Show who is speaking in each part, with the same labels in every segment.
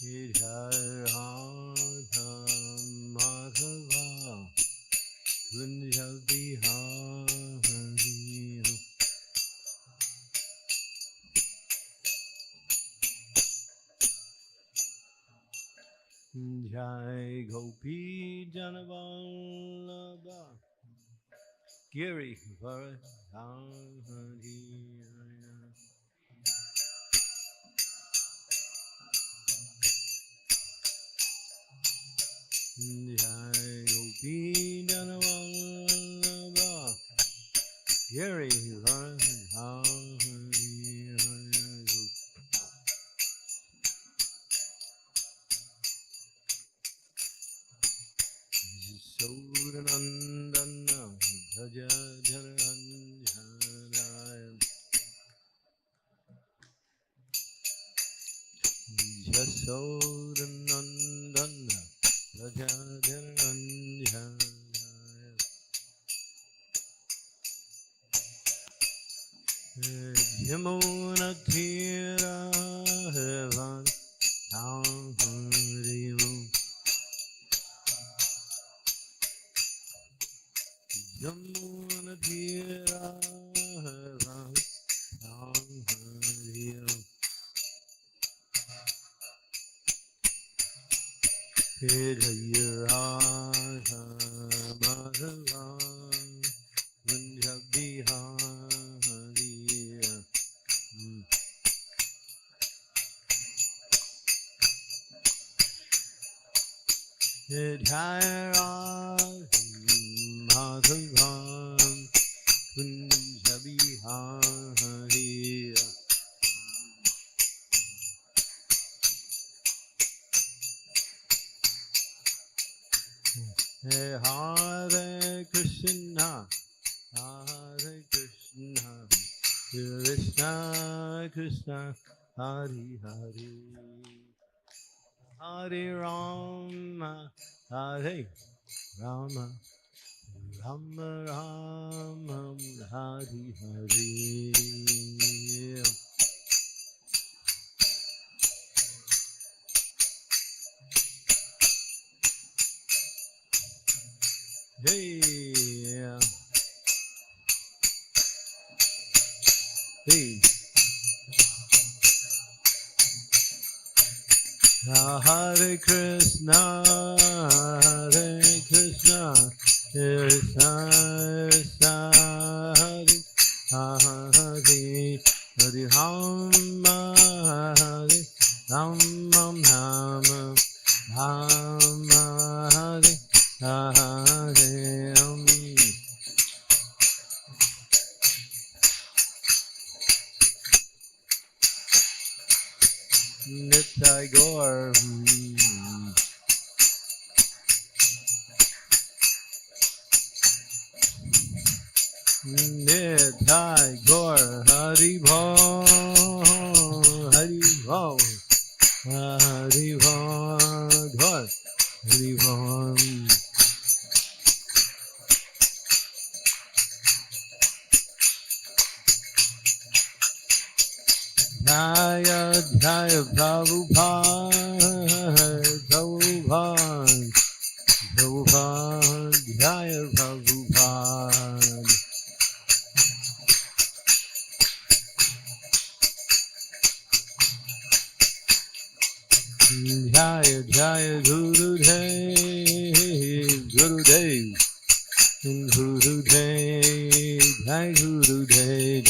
Speaker 1: Radha Madhava Kunja Bihari Jai Gopi Janavallabha Giri Varadhari Jai Gopi Janavallabha Giri Varadhari Sodanandana Bhaja Jananjanaya Jasodanandana Bhaja Jananjanaya Yamuna Tira Heaven Harimu Yamuna Tira Heaven Harimu Jaya Radha Madhava Kunja Bihari Jaya Radha Madhava Kunja Bihari Hare Krishna, Hare Krishna, Krishna Krishna, Hare Hare, Hare Rama, Hare Rama, Rama Rama, Hare Hare. Hey, hey. Hare Krishna, Hare Krishna, Krishna Krishna, Hare Hare, Hare Rama, Hare Rama, Rama Rama, Hare Hare. Nitai Gaur. Nitai Gaur. Hari Bhol. Hari Bhol. Hari Bhol. Gaur. Hari Bhol. Jaya Jaya Prabhupada, Prabhupada, Prabhupada, Jaya Prabhupada. Jaya Jaya Gurudev, Gurudev, Gurudev, Jaya Gurudev.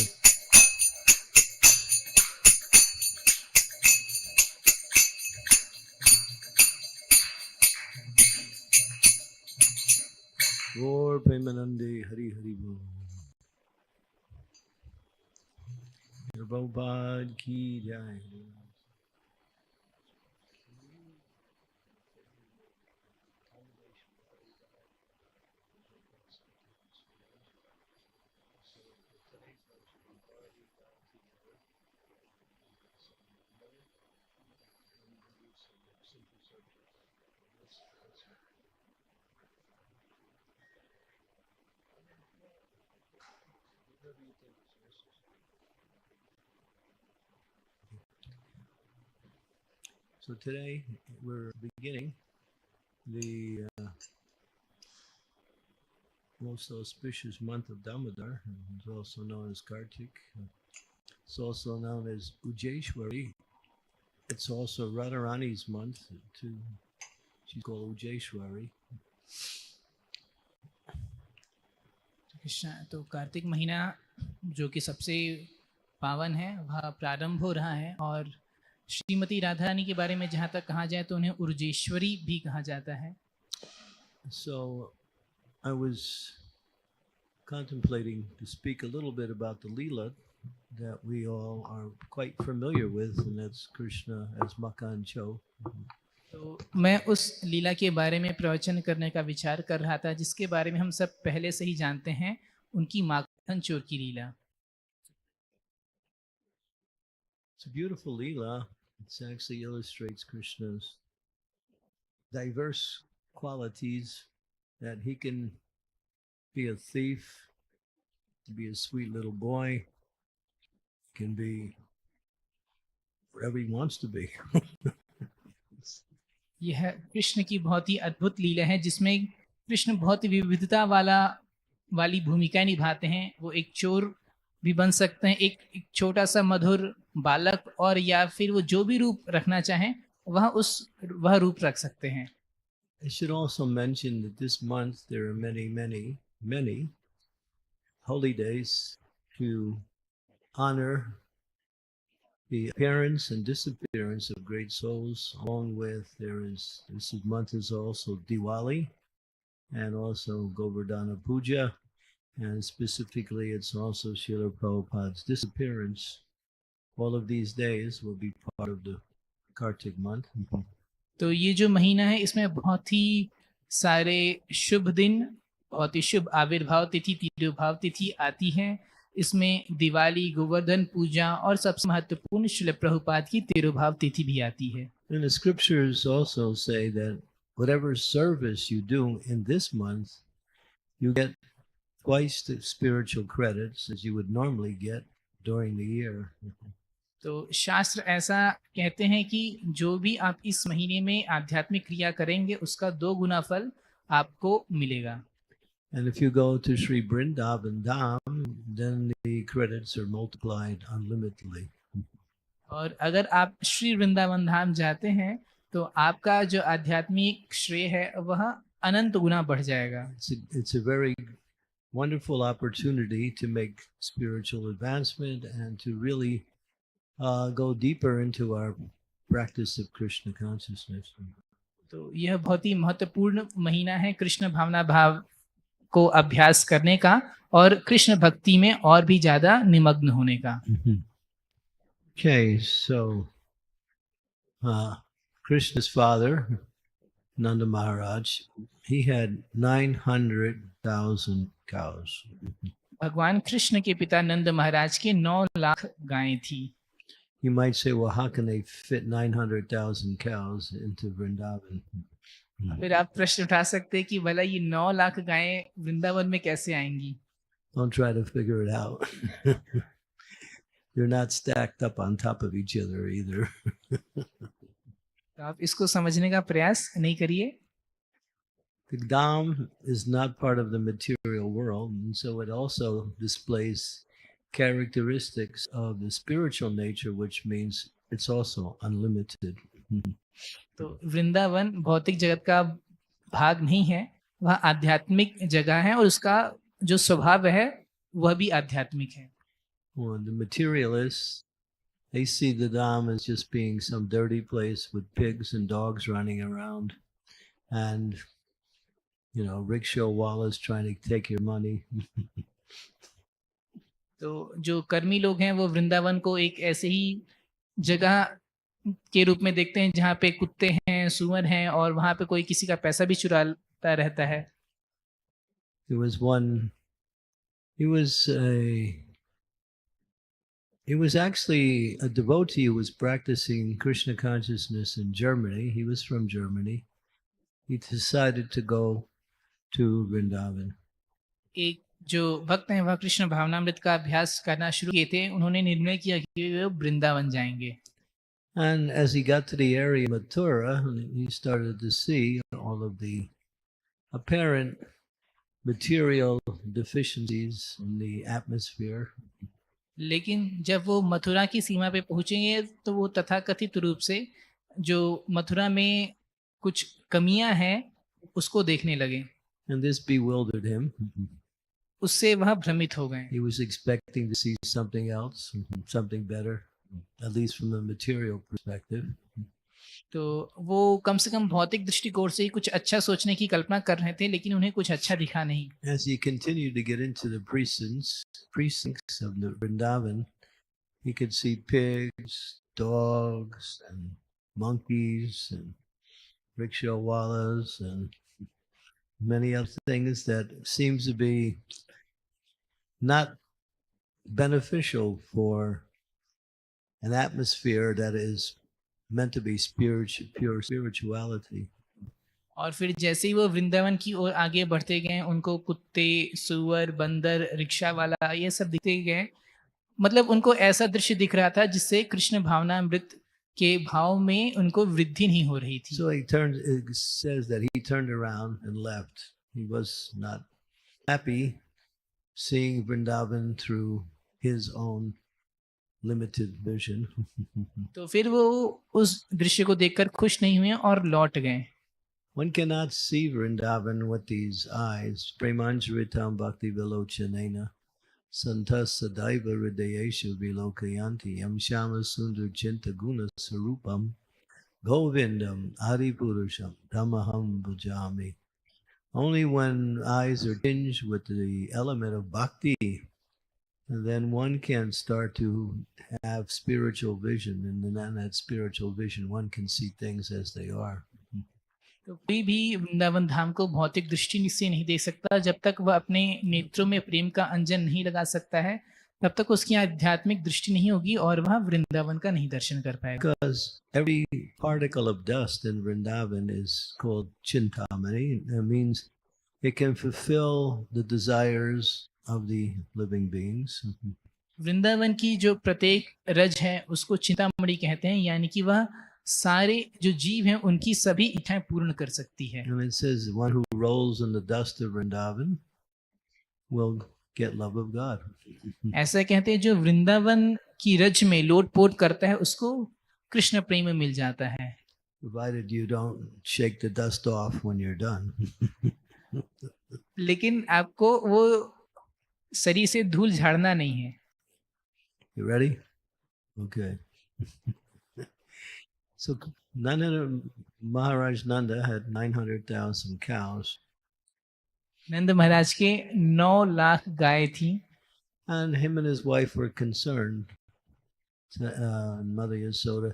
Speaker 1: Gaur Premanande, Hari Hari Bol. Prabhupada ki jai. So today we're beginning the most auspicious month of Damodar, it's also known as Kartik. It's also known as Ujeshwari. It's also Radharani's month too. She's called Ujeshwari.
Speaker 2: Krishna, तो कार्तिक महीना जो कि सबसे पावन है वह प्रारंभ हो रहा है और श्रीमती राधा रानी के बारे में जहाँ तक कहा जाए तो उन्हें उर्जेश्वरी भी कहा जाता है.
Speaker 1: So I was contemplating to speak a little bit about the Leela that we all are quite familiar with, and that's Krishna as Makan Cho.
Speaker 2: तो मैं उस लीला के बारे में प्रवचन करने का विचार कर रहा था जिसके बारे में हम सब पहले से ही जानते हैं, उनकी माखन चोर की लीला.
Speaker 1: It's a beautiful Leela. It actually illustrates Krishna's diverse qualities, that he can be a thief, be a sweet little boy, can be whatever he wants to be.
Speaker 2: यह कृष्ण की बहुत ही अद्भुत लीला है जिसमें कृष्ण बहुत ही विविधता वाली भूमिका निभाते हैं. वो एक चोर भी बन सकते हैं, एक छोटा सा मधुर बालक, और या फिर वो जो भी रूप रखना चाहें वह रूप रख सकते हैं.
Speaker 1: I should also mention that this month there are many holy days to honor the appearance and disappearance of great souls. Along with this month is also Diwali and also Govardhana Puja, and specifically it's also Srila Prabhupada's disappearance. All of these days will be part of the Kartik month.
Speaker 2: तो ये जो महीना है इसमें बहुत ही सारे शुभ दिन, बहुत ही शुभ आविर्भाव तिथि, तिरुभाव तिथि आती है. इसमें दिवाली, गोवर्धन पूजा और सबसे महत्वपूर्ण श्रील प्रभुपाद की तिरुभाव तिथि भी आती है.
Speaker 1: And the scriptures also say that whatever service you do in this month, you get twice the spiritual credits as you would normally get during the year.
Speaker 2: तो शास्त्र ऐसा कहते हैं कि जो भी आप इस महीने में आध्यात्मिक क्रिया करेंगे उसका 2 गुना फल आपको मिलेगा.
Speaker 1: And if you go to Sri Vrindavan Dham, then the credits are multiplied unlimitedly.
Speaker 2: और अगर आप श्री वृंदावन धाम जाते हैं तो आपका जो आध्यात्मिक श्रेय है वह अनंत गुना बढ़ जाएगा.
Speaker 1: It's a very wonderful opportunity to make spiritual advancement and to really go deeper into our practice of Krishna consciousness.
Speaker 2: तो यह बहुत ही महत्वपूर्ण महीना है कृष्ण भावना भाव को अभ्यास करने का और कृष्ण भक्ति में और भी ज्यादा निमग्न होने का.
Speaker 1: Okay, so Krishna's father, Nanda Maharaj, he had 900,000 cows.
Speaker 2: भगवान कृष्ण के पिता नंद महाराज के 9 लाख गायें थी.
Speaker 1: You might say, well, how can they fit 900,000 cows into Vrindavan?
Speaker 2: फिर आप प्रश्न उठा सकते हैं कि भला ये 9 लाख गायें वृंदावन में कैसे आएंगी.
Speaker 1: Don't try to figure it out. They're not stacked up on top of each other either.
Speaker 2: तो आप इसको समझने का प्रयास नहीं करिए.
Speaker 1: The Dham is not part of the material world, and so it also displays characteristics of the spiritual nature, which means it's also unlimited.
Speaker 2: तो वृंदावन भौतिक जगत का भाग नहीं है, वह आध्यात्मिक जगह है और उसका जो स्वभाव है वह भी आध्यात्मिक है.
Speaker 1: Well, the materialists, they see the Dham as just being some dirty place with pigs and dogs running around, and rickshaw wallahs trying to take your money.
Speaker 2: तो जो कर्मी लोग हैं वो वृंदावन को एक ऐसे ही जगह के रूप में देखते हैं जहाँ पे कुत्ते हैं, सुअर हैं और वहाँ पे कोई किसी का पैसा भी चुराता रहता है.
Speaker 1: There was one, he was actually a devotee who was practicing Krishna consciousness in Germany. He was from Germany. He decided to go to Vrindavan.
Speaker 2: एक जो भक्त हैं वह कृष्ण भावनामृत का अभ्यास करना शुरू किए थे. उन्होंने निर्णय किया कि वे वृंदावन जाएंगे.
Speaker 1: And as he got to the area of Mathura, he started to see all of the apparent material deficiencies in the atmosphere.
Speaker 2: लेकिन जब वो मथुरा की सीमा पे पहुंचेंगे तो वो तथाकथित रूप से जो मथुरा में कुछ कमियां हैं उसको देखने लगे।
Speaker 1: And this bewildered him.
Speaker 2: उससे वह भ्रमित हो गए।
Speaker 1: He was expecting to see something else, something better, at least from a material perspective.
Speaker 2: तो वो कम से कम भौतिक दृष्टिकोण से ही कुछ अच्छा सोचने की कल्पना कर रहे थे, लेकिन उन्हें कुछ अच्छा दिखा नहीं।
Speaker 1: As he continued to get into the precincts of the Vrindavan, he could see pigs, dogs, and monkeys, and rickshawallas, and many other things that seems to be not beneficial for an atmosphere that is meant to be pure spirituality.
Speaker 2: और फिर जैसे ही वो वृंदावन की ओर आगे बढ़ते गए, उनको कुत्ते, सुअर, बंदर, रिक्शा वाला ये सब दिखते गए। मतलब उनको ऐसा दृश्य दिख रहा था जिससे कृष्ण भावनामृत के भाव में उनको वृद्धि नहीं हो रही थी।
Speaker 1: So it says that he turned around and left. He was not happy seeing Vrindavan through his own limited vision.
Speaker 2: तो फिर वो उस दृश्य को देखकर खुश नहीं हुए और लौट गए।
Speaker 1: One cannot see Vrindavan with these eyes. Premanjaritam bhakti vilochanena santas sadaiva hridayeshu vilokayanti yam shama sundar chinta guna sarupam govindam adipurusham dhammaham bhajami. Only when eyes are tinged with the element of bhakti, and then one can start to have spiritual vision, and then in that spiritual vision one can see things as they are.
Speaker 2: तो कोई भी वृंदावन धाम को भौतिक दृष्टि से नहीं देख सकता जब तक वह अपने नेत्रों में प्रेम का अंजन नहीं लगा सकता है, तब तक उसकी आध्यात्मिक दृष्टि नहीं होगी और वह वृंदावन का नहीं दर्शन कर पाएगा।
Speaker 1: Because every particle of dust in Vrindavan is called Chintamani. That means it can fulfill the desires of the living beings.
Speaker 2: Vrindavan की जो प्रत्येक रज है उसको चिंतामणि कहते हैं, यानी कि वह सारे जो जीव हैं उनकी सभी इच्छाएं पूर्ण कर सकती है।
Speaker 1: And it says one who rolls in the dust of Vrindavan will get love of God.
Speaker 2: ऐसा कहते हैं जो वृंदावन की रज में लोटपोट करता है उसको कृष्ण प्रेम मिल जाता है,
Speaker 1: Provided you don't shake the dust off when you're done.
Speaker 2: लेकिन आपको वो शरीर से धूल झाड़ना नहीं है।
Speaker 1: You ready? Okay. So Maharaj Nanda had 900,000 cows.
Speaker 2: नंद महाराज के 9 लाख गाय थी।
Speaker 1: And him and his wife were concerned. Mother Yasoda,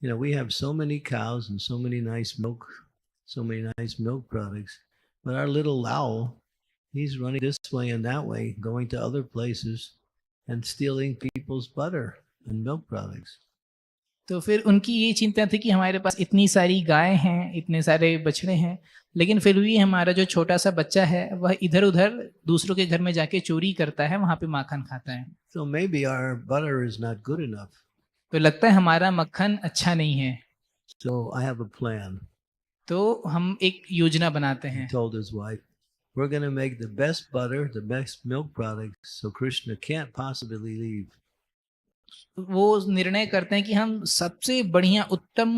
Speaker 1: we have so many cows and so many nice milk products, but our little Lao, he's running this way and that way, going to other places and stealing people's butter and milk products.
Speaker 2: तो फिर उनकी ये चिंता थी कि हमारे पास इतनी सारी गाय हैं, इतने सारे बछड़े हैं, लेकिन फिर भी हमारा जो छोटा सा बच्चा है वह इधर उधर दूसरों के घर में जाके चोरी करता है, वहां पे माखन खाता है।
Speaker 1: So maybe our butter is not good enough.
Speaker 2: तो लगता है हमारा मक्खन अच्छा नहीं है।
Speaker 1: So I have a plan.
Speaker 2: तो हम एक योजना बनाते
Speaker 1: He
Speaker 2: हैं।
Speaker 1: told his wife, we're going to make the best butter, the best milk products, so Krishna can't possibly leave.
Speaker 2: वो निर्णय करते हैं कि हम सबसे बढ़िया उत्तम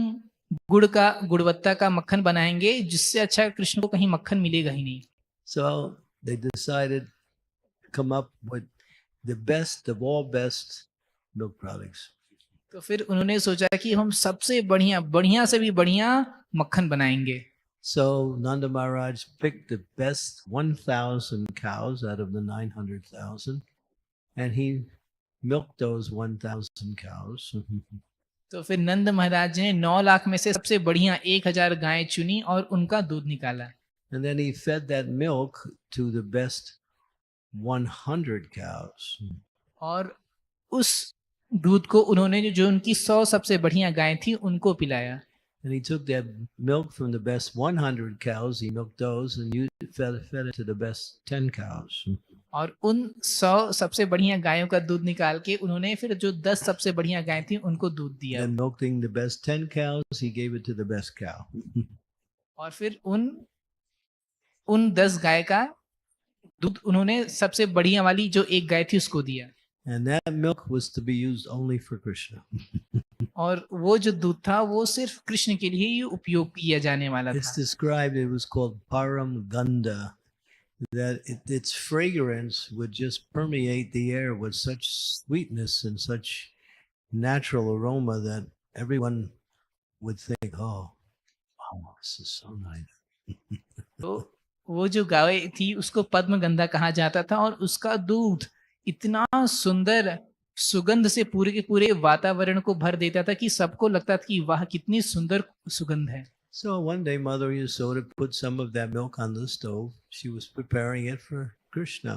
Speaker 2: गुणवत्ता का मक्खन बनाएंगे, जिससे अच्छा कृष्ण को कहीं मक्खन मिलेगा ही नहीं।
Speaker 1: So they decided to come up with the best of all best milk products.
Speaker 2: तो फिर उन्होंने सोचा कि हम सबसे बढ़िया से भी बढ़िया मक्खन बनाएंगे।
Speaker 1: So Nanda Maharaj picked the best 1,000 cows out of the 900,000, and he milked those 1,000 cows.
Speaker 2: तो फिर नंद महाराज ने 9 लाख में से सबसे बढ़िया 1000 गायें चुनी और उनका दूध निकाला।
Speaker 1: And then he fed that milk to the best 100 cows.
Speaker 2: और उस दूध को उन्होंने जो उनकी 100 सबसे बढ़िया गायें थी उनको पिलाया।
Speaker 1: And he took that milk from the best 100 cows, he milked those, and fed it to the best 10 cows.
Speaker 2: और उन 100 सबसे बढ़िया गायों का दूध निकाल के उन्होंने फिर जो 10 सबसे बढ़िया गाय थी उनको दूध दिया
Speaker 1: Then milking the best 10 cows, he gave it to the best cow.
Speaker 2: और फिर उन 10 गाय का दूध उन्होंने सबसे बढ़िया वाली जो एक गाय थी उसको दिया
Speaker 1: And that milk was to be used only for Krishna.
Speaker 2: और वो जो दूध था वो सिर्फ कृष्ण के लिए ही उपयोग किया जाने वाला
Speaker 1: It's
Speaker 2: था
Speaker 1: described, it was called Param Ganda, that its fragrance would just permeate the air with such sweetness and such natural aroma that everyone would think, oh, wow, this is so nice.
Speaker 2: तो वो जो गाय थी उसको पद्म गंधा कहा जाता था और उसका दूध इतना सुंदर सुगंध से पूरे के पूरे वातावरण को भर देता था कि सबको लगता था कि वाह कितनी सुंदर सुगंध है
Speaker 1: So one day Mother Yasoda put some of that milk on the stove. She was preparing it for Krishna.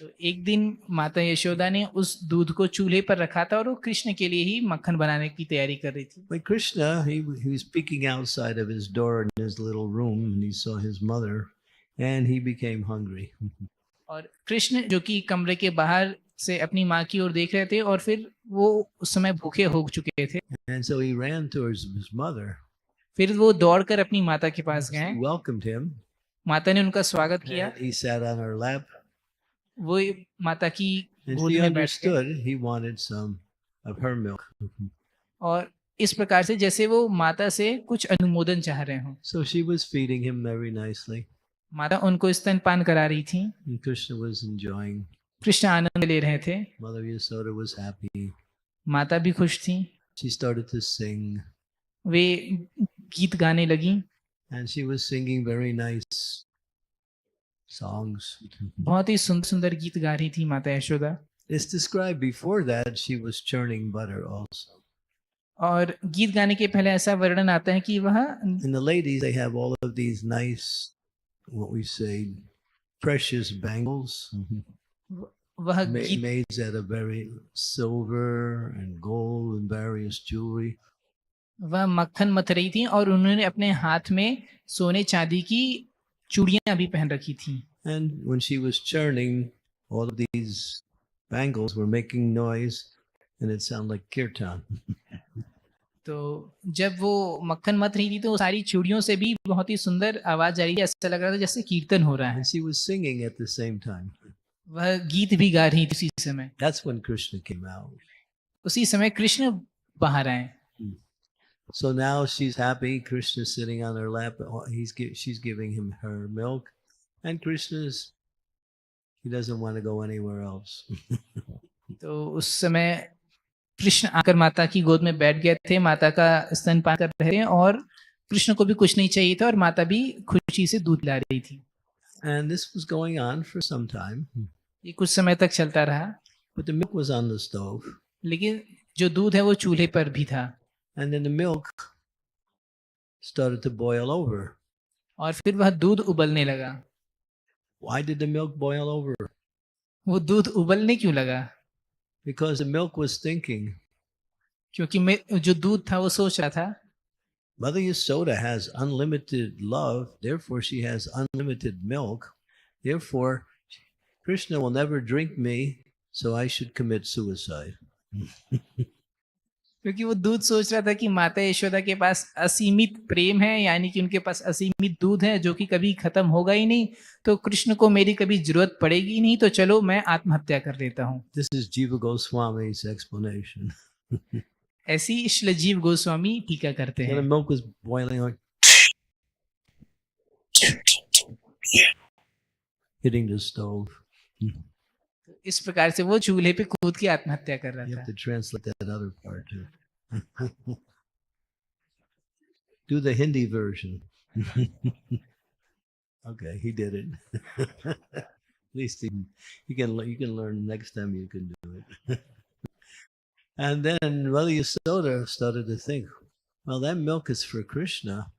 Speaker 2: तो एक दिन माता यशोदा ने उस दूध को चूल्हे पर रखा था और वो कृष्ण के लिए ही मक्खन बनाने की तैयारी कर रही थी
Speaker 1: But Krishna, he was peeking outside of his door in his little room and he saw his mother and he became hungry.
Speaker 2: और कृष्ण जो कि कमरे के बाहर से अपनी माँ की ओर देख रहे थे और फिर वो उस समय भूखे हो चुके थे
Speaker 1: And so he ran towards his mother.
Speaker 2: फिर वो दौड़कर अपनी माता के पास गए
Speaker 1: She welcomed him.
Speaker 2: माता ने उनका स्वागत किया
Speaker 1: And he sat on her lap
Speaker 2: वो माता की
Speaker 1: and
Speaker 2: गोद
Speaker 1: she
Speaker 2: में बैठ के
Speaker 1: understood he wanted some of her milk.
Speaker 2: और इस प्रकार से जैसे वो माता से कुछ अनुमोदन चाह रहे हो
Speaker 1: So she was feeding him very nicely.
Speaker 2: माता उनको स्तनपान करा रही थी
Speaker 1: And Krishna was enjoying.
Speaker 2: Krishna आनंद ले रहे थे
Speaker 1: Mother Yasoda was happy.
Speaker 2: माता भी खुश थी
Speaker 1: She started to sing.
Speaker 2: वे गीत गाने लगी
Speaker 1: And she was singing very nice songs.
Speaker 2: बहुत ही सुंदर सुंदर गीत गा रही थी माता Yashoda
Speaker 1: It's described before that she was churning butter also.
Speaker 2: और गीत गाने के पहले ऐसा वर्णन आता है कि वह
Speaker 1: And the ladies, they have all of these nice, what we say, precious bangles
Speaker 2: वह गीत
Speaker 1: made out of very silver and gold and various jewelry.
Speaker 2: वह मक्खन मथ रही थी और उन्होंने अपने हाथ में सोने चांदी की चूड़ियां भी पहन रखी थी
Speaker 1: And when she was churning, all of these bangles were making noise and it sounded like kirtan.
Speaker 2: तो जब वो मक्खन मथ रही थी तो सारी चूड़ियों से भी बहुत ही सुंदर आवाज आ रही थी ऐसा लग रहा था जैसे कीर्तन हो रहा है
Speaker 1: And she was singing at the same time.
Speaker 2: वह गीत भी गा रही थी उसी समय
Speaker 1: That's when Krishna came out.
Speaker 2: उसी समय कृष्ण बाहर आए
Speaker 1: So now she's happy. Krishna's sitting on her lap. She's giving him her milk. And he doesn't want to go anywhere else.
Speaker 2: तो उस समय कृष्ण आकर माता की गोद में बैठ गए थे माता का स्तनपान कर रहे थे और कृष्ण को भी कुछ नहीं चाहिए था और माता भी खुशी से दूध ला रही थी
Speaker 1: And this was going on for some time.
Speaker 2: ये कुछ समय तक चलता रहा
Speaker 1: But the milk was on the stove.
Speaker 2: लेकिन जो दूध है वो चूल्हे पर भी था
Speaker 1: And then the milk started to boil over.
Speaker 2: और फिर वह दूध उबलने लगा
Speaker 1: Why did the milk boil over?
Speaker 2: वो दूध उबलने क्यों लगा
Speaker 1: Because the milk was thinking,
Speaker 2: क्योंकि जो दूध था वो सोच रहा था
Speaker 1: Mother Yasoda has unlimited love, therefore she has unlimited milk. Therefore, Krishna will never drink me, so I should commit suicide.
Speaker 2: क्योंकि वो दूध सोच रहा था कि माता यशोदा के पास असीमित प्रेम है यानी कि उनके पास असीमित दूध है जो कि कभी खत्म होगा ही नहीं तो कृष्ण को मेरी कभी जरूरत पड़ेगी ही नहीं तो चलो मैं आत्महत्या कर लेता हूँ
Speaker 1: This is Jiva Goswami's explanation.
Speaker 2: ऐसी श्रीजीव गोस्वामी टीका करते
Speaker 1: When the
Speaker 2: हैं
Speaker 1: milk was boiling, like hitting the stove.
Speaker 2: इस प्रकार से वो चूल्हे पे कूद के आत्महत्या कर रहा
Speaker 1: You
Speaker 2: था
Speaker 1: have to translate that other part too. Do the Hindi version. Okay, he did it. At least you can learn next time you can do it. And then Mother Yasoda started to think, well, that milk is for Krishna,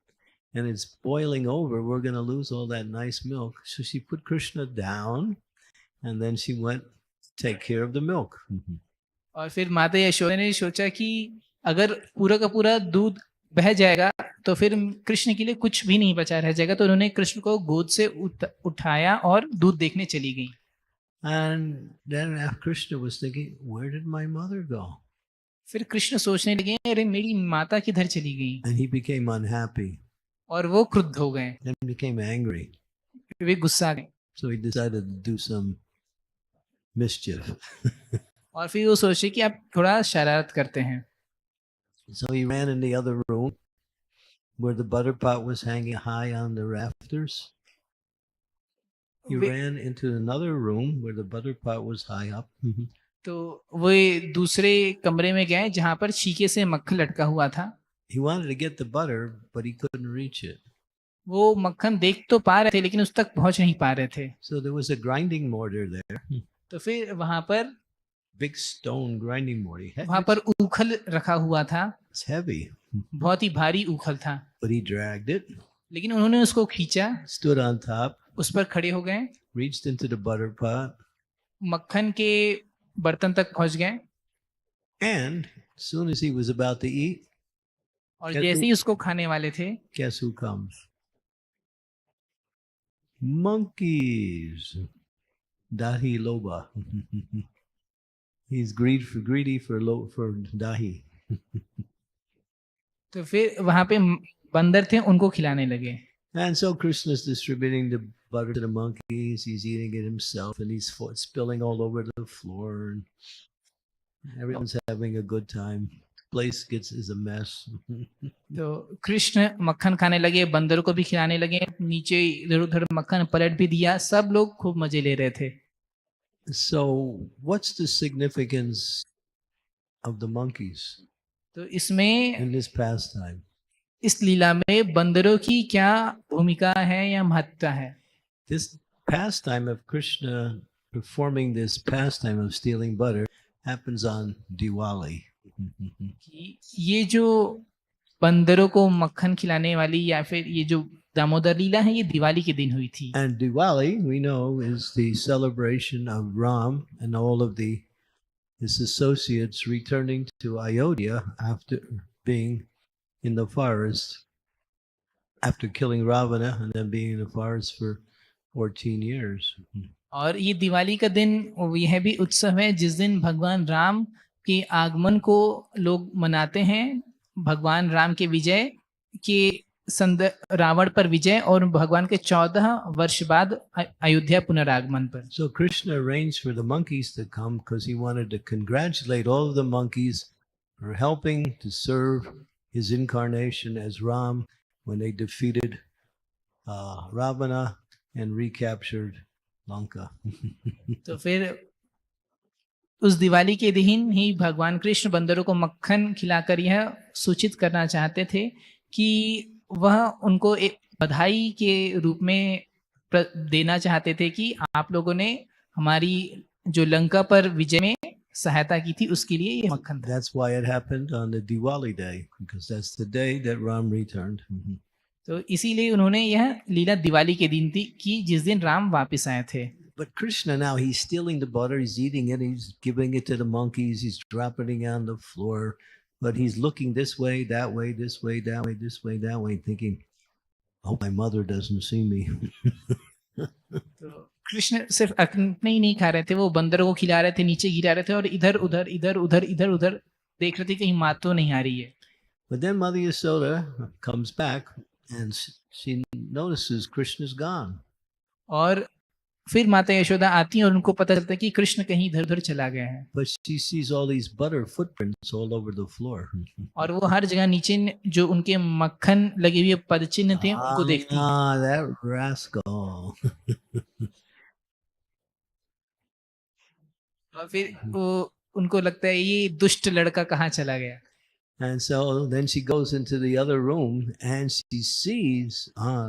Speaker 1: and it's boiling over. We're going to lose all that nice milk. So she put Krishna down, and then she went to take care of the milk.
Speaker 2: और फिर माता यशोदा ने सोचा कि अगर पूरा का पूरा दूध बह जाएगा तो फिर कृष्ण के लिए कुछ भी नहीं बचा रह जाएगा तो उन्होंने कृष्ण को गोद से उठाया और दूध देखने चली गई
Speaker 1: And then Krishna was thinking, where did my mother go?
Speaker 2: फिर कृष्ण सोचने लगे अरे मेरी माता किधर चली गई,
Speaker 1: And he became unhappy
Speaker 2: और वो क्रुद्ध हो गए,
Speaker 1: and became angry.
Speaker 2: वे गुस्सा गए,
Speaker 1: So he decided to do some mischief.
Speaker 2: और फिर वो सोचे कि आप थोड़ा शरारत करते हैं।
Speaker 1: So he ran in the other room where the butter pot was hanging high on the rafters. He
Speaker 2: way-
Speaker 1: ran into another room where the butter pot was high up.
Speaker 2: तो वे दूसरे कमरे में गए जहां पर छीके से मक्खन लटका हुआ था।
Speaker 1: He wanted to get the butter, but he couldn't reach it.
Speaker 2: वो मक्खन देख तो पा रहे थे लेकिन उस तक पहुंच नहीं पा रहे थे।
Speaker 1: So there was a grinding mortar there,
Speaker 2: तो फिर वहां पर
Speaker 1: big stone grinding mortar.
Speaker 2: वहां पर ऊखल रखा हुआ था,
Speaker 1: It's heavy,
Speaker 2: बहुत ही भारी ऊखल था,
Speaker 1: but he dragged it,
Speaker 2: लेकिन उन्होंने उसको खींचा,
Speaker 1: stood on top,
Speaker 2: उस पर खड़े हो गए,
Speaker 1: reached into the butter pot,
Speaker 2: मक्खन के बर्तन तक पहुंच गए,
Speaker 1: and as soon as he was about to eat,
Speaker 2: और
Speaker 1: क्या
Speaker 2: जैसे
Speaker 1: तू-
Speaker 2: ही उसको खाने वाले थे,
Speaker 1: guess who comes? Monkeys. Dahi loba. He's greedy for dahi.
Speaker 2: तो फिर वहां पे बंदर थे, उनको खिलाने लगे।
Speaker 1: And so Krishna's distributing the butter to the monkeys. He's eating it himself, and he's spilling all over the floor. And everyone's having a good time. Place is a mess.
Speaker 2: तो कृष्ण मक्खन खाने लगे, बंदरों को भी खिलाने लगे, नीचे इधर उधर मक्खन पलट भी दिया, सब लोग खूब मजे ले रहे थे।
Speaker 1: So, what's the significance of the monkeys
Speaker 2: तो इसमें
Speaker 1: in this pastime?
Speaker 2: इस लीला में बंदरों की क्या भूमिका है या महत्ता है?
Speaker 1: This pastime of Krishna performing this pastime of stealing butter happens on Diwali.
Speaker 2: कि ये जो बंदरों को मक्खन खिलाने वाली या फिर ये जो दामोदर लीला है, ये दिवाली के दिन हुई थी।
Speaker 1: And Diwali, we know, is the celebration of Ram and all of his associates returning to Ayodhya after being in the forest, after killing Ravana and then being in the forest for 14 years.
Speaker 2: और ये दिवाली का दिन यह भी उत्सव है जिस दिन भगवान राम के आगमन को लोग मनाते हैं, भगवान राम के विजय के रावण पर विजय और भगवान के 14 वर्ष बाद अयोध्या पुनरागमन पर।
Speaker 1: So Krishna arranged for the monkeys to come because he wanted to congratulate all of the monkeys for helping to serve his incarnation as Ram when they defeated Ravana and recaptured Lanka.
Speaker 2: तो फिर उस दिवाली के दिन ही भगवान कृष्ण बंदरों को मक्खन खिलाकर यह सूचित करना चाहते थे कि वह उनको एक बधाई के रूप में देना चाहते थे कि आप लोगों ने हमारी जो लंका पर विजय में सहायता की थी, उसके लिए ये मक्खन था।
Speaker 1: That's why it happened on the Diwali day, because that's the day that Ram returned.
Speaker 2: तो इसीलिए उन्होंने यह लीला दिवाली के दिन थी कि जिस दिन राम वापस आए थे।
Speaker 1: But Krishna now, he's stealing the butter, he's eating it, he's giving it to the monkeys, he's dropping it on the floor, but he's looking this way, that way, this way, that way, this way, that way, thinking, I hope my mother doesn't see me.
Speaker 2: तो कृष्ण सिर्फ अपने ही नहीं खा रहे थे, वो बंदरों को खिला रहे थे, नीचे गिरा रहे थे और इधर उधर इधर उधर इधर उधर देख रहे थे कहीं माँ तो नहीं आ रही है।
Speaker 1: But then Mother Yasoda comes back and she notices Krishna's gone.
Speaker 2: और फिर माता यशोदा आती हैं और उनको पता चलता है कि कृष्ण कहीं इधर उधर चला गया है।
Speaker 1: But she sees all these butter footprints all over the floor.
Speaker 2: और वो हर जगह नीचे जो उनके मक्खन लगे हुए पदचिन्ह थे उनको देखती है।
Speaker 1: That rascal.
Speaker 2: और फिर वो उनको लगता है ये दुष्ट लड़का कहाँ चला गया।
Speaker 1: And so then she goes into the other room and she sees,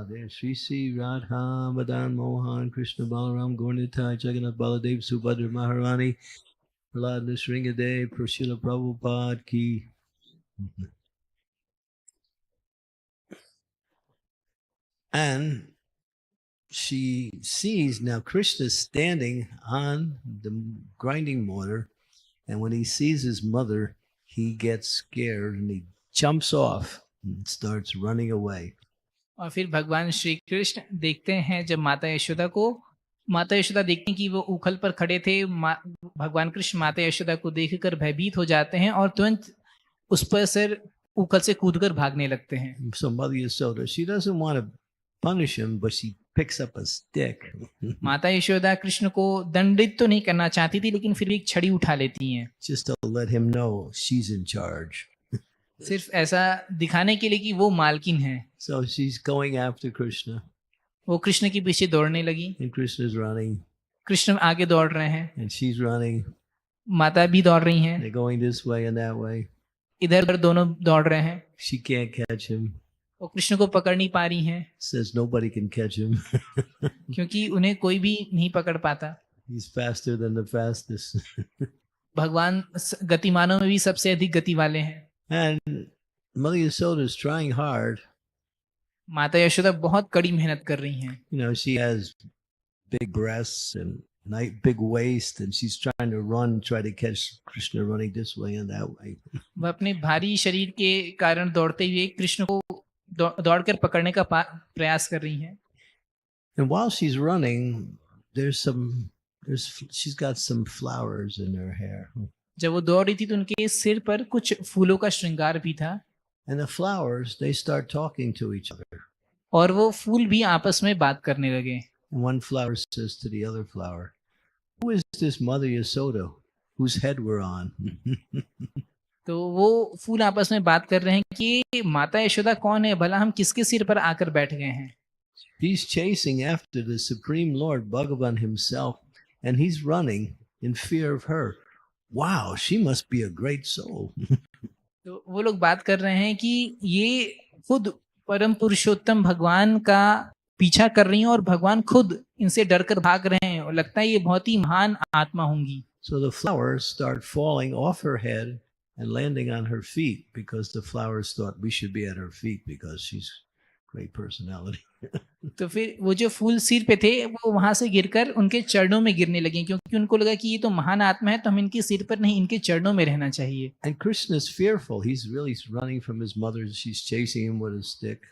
Speaker 1: there she sees Radha, Madan, Mohan, Krishna, Balaram, Gaurnitai, Jagannath, Baladev, Subhadra, Maharani, Prahlad, Nrsingadev, Prashila Prabhupada ki. And she sees now Krishna standing on the grinding mortar, and when he sees his mother, he gets scared and he jumps off and starts running away.
Speaker 2: और फिर भगवान श्री कृष्ण देखते हैं जब माता यशोदा को माता यशोदा देखती हैं कि वो उखल पर खड़े थे। भगवान कृष्ण माता यशोदा को देखकर भयभीत हो जाते हैं और तुरंत उस पर सिर उखल से कूदकर भागने लगते हैं।
Speaker 1: So Mother Yasoda, she doesn't want to punish him, but she picks up a stick.
Speaker 2: माता यशोदा कृष्ण को दंडित तो नहीं करना चाहती थी, लेकिन फिर भी एक छड़ी उठा लेती हैं,
Speaker 1: Just to let him know she's in charge.
Speaker 2: सिर्फ ऐसा दिखाने के लिए कि वो मालकिन है।
Speaker 1: So she's going after Krishna,
Speaker 2: वो कृष्ण के पीछे दौड़ने लगी,
Speaker 1: and Krishna's running,
Speaker 2: कृष्ण आगे दौड़ रहे हैं,
Speaker 1: and she's running.
Speaker 2: माता भी दौड़ रही हैं,
Speaker 1: They're going this way and that way.
Speaker 2: इधर उधर दोनों दौड़ रहे हैं।
Speaker 1: She can't catch him.
Speaker 2: वो कृष्ण को पकड़ नहीं पा रही हैं,
Speaker 1: Says nobody can catch him.
Speaker 2: क्योंकि उन्हें कोई भी नहीं पकड़ पाता।
Speaker 1: He's faster than the fastest.
Speaker 2: भगवान गतिमानों में भी सबसे अधिक गति वाले हैं।
Speaker 1: And Mother Yasoda is trying hard.
Speaker 2: माता यशोदा बहुत कड़ी मेहनत कर रही हैं।
Speaker 1: You know, she has big breasts and big waist, and she's trying to run, try to catch Krishna running this way and that way.
Speaker 2: वह अपने भारी शरीर के कारण दौड़ते हुए कृष्ण को दौड़कर पकड़ने का प्रयास कर रही हैं।
Speaker 1: And while she's running, she's got some flowers in her hair.
Speaker 2: जब वो दौड़ रही थी तो उनके सिर पर कुछ फूलों का श्रृंगार भी था,
Speaker 1: And the flowers, they start talking to each other.
Speaker 2: और वो फूल भी आपस में बात करने लगे।
Speaker 1: And one flower says to the other flower, "Who is this Mother Yasoda whose head we're on?"
Speaker 2: तो वो फूल आपस में बात कर रहे हैं कि माता यशोदा कौन है, भला हम किसके सिर पर आकर बैठ गए हैं।
Speaker 1: He's chasing after the Supreme Lord Bhagavan himself, and he's running in fear of her. Wow, she must be a great soul.
Speaker 2: तो वो लोग बात कर रहे हैं कि ये खुद परम पुरुषोत्तम भगवान का पीछा कर रही हैं और भगवान खुद इनसे डरकर भाग रहे हैं, और लगता है ये बहुत ही महान आत्मा होंगी।
Speaker 1: So the flowers start falling off her head and landing on her feet, because the flowers thought we should be at her feet because she's great personality.
Speaker 2: तो फिर वो जो फूल सिर पे थे वो वहां से गिरकर उनके चरणों में गिरने लगे, क्योंकि उनको लगा कि ये तो महान आत्मा है, तो हम इनके सिर पर नहीं इनके चरणों में रहना चाहिए।
Speaker 1: And Krishna is fearful. He's really running from his mother. She's chasing him with a stick.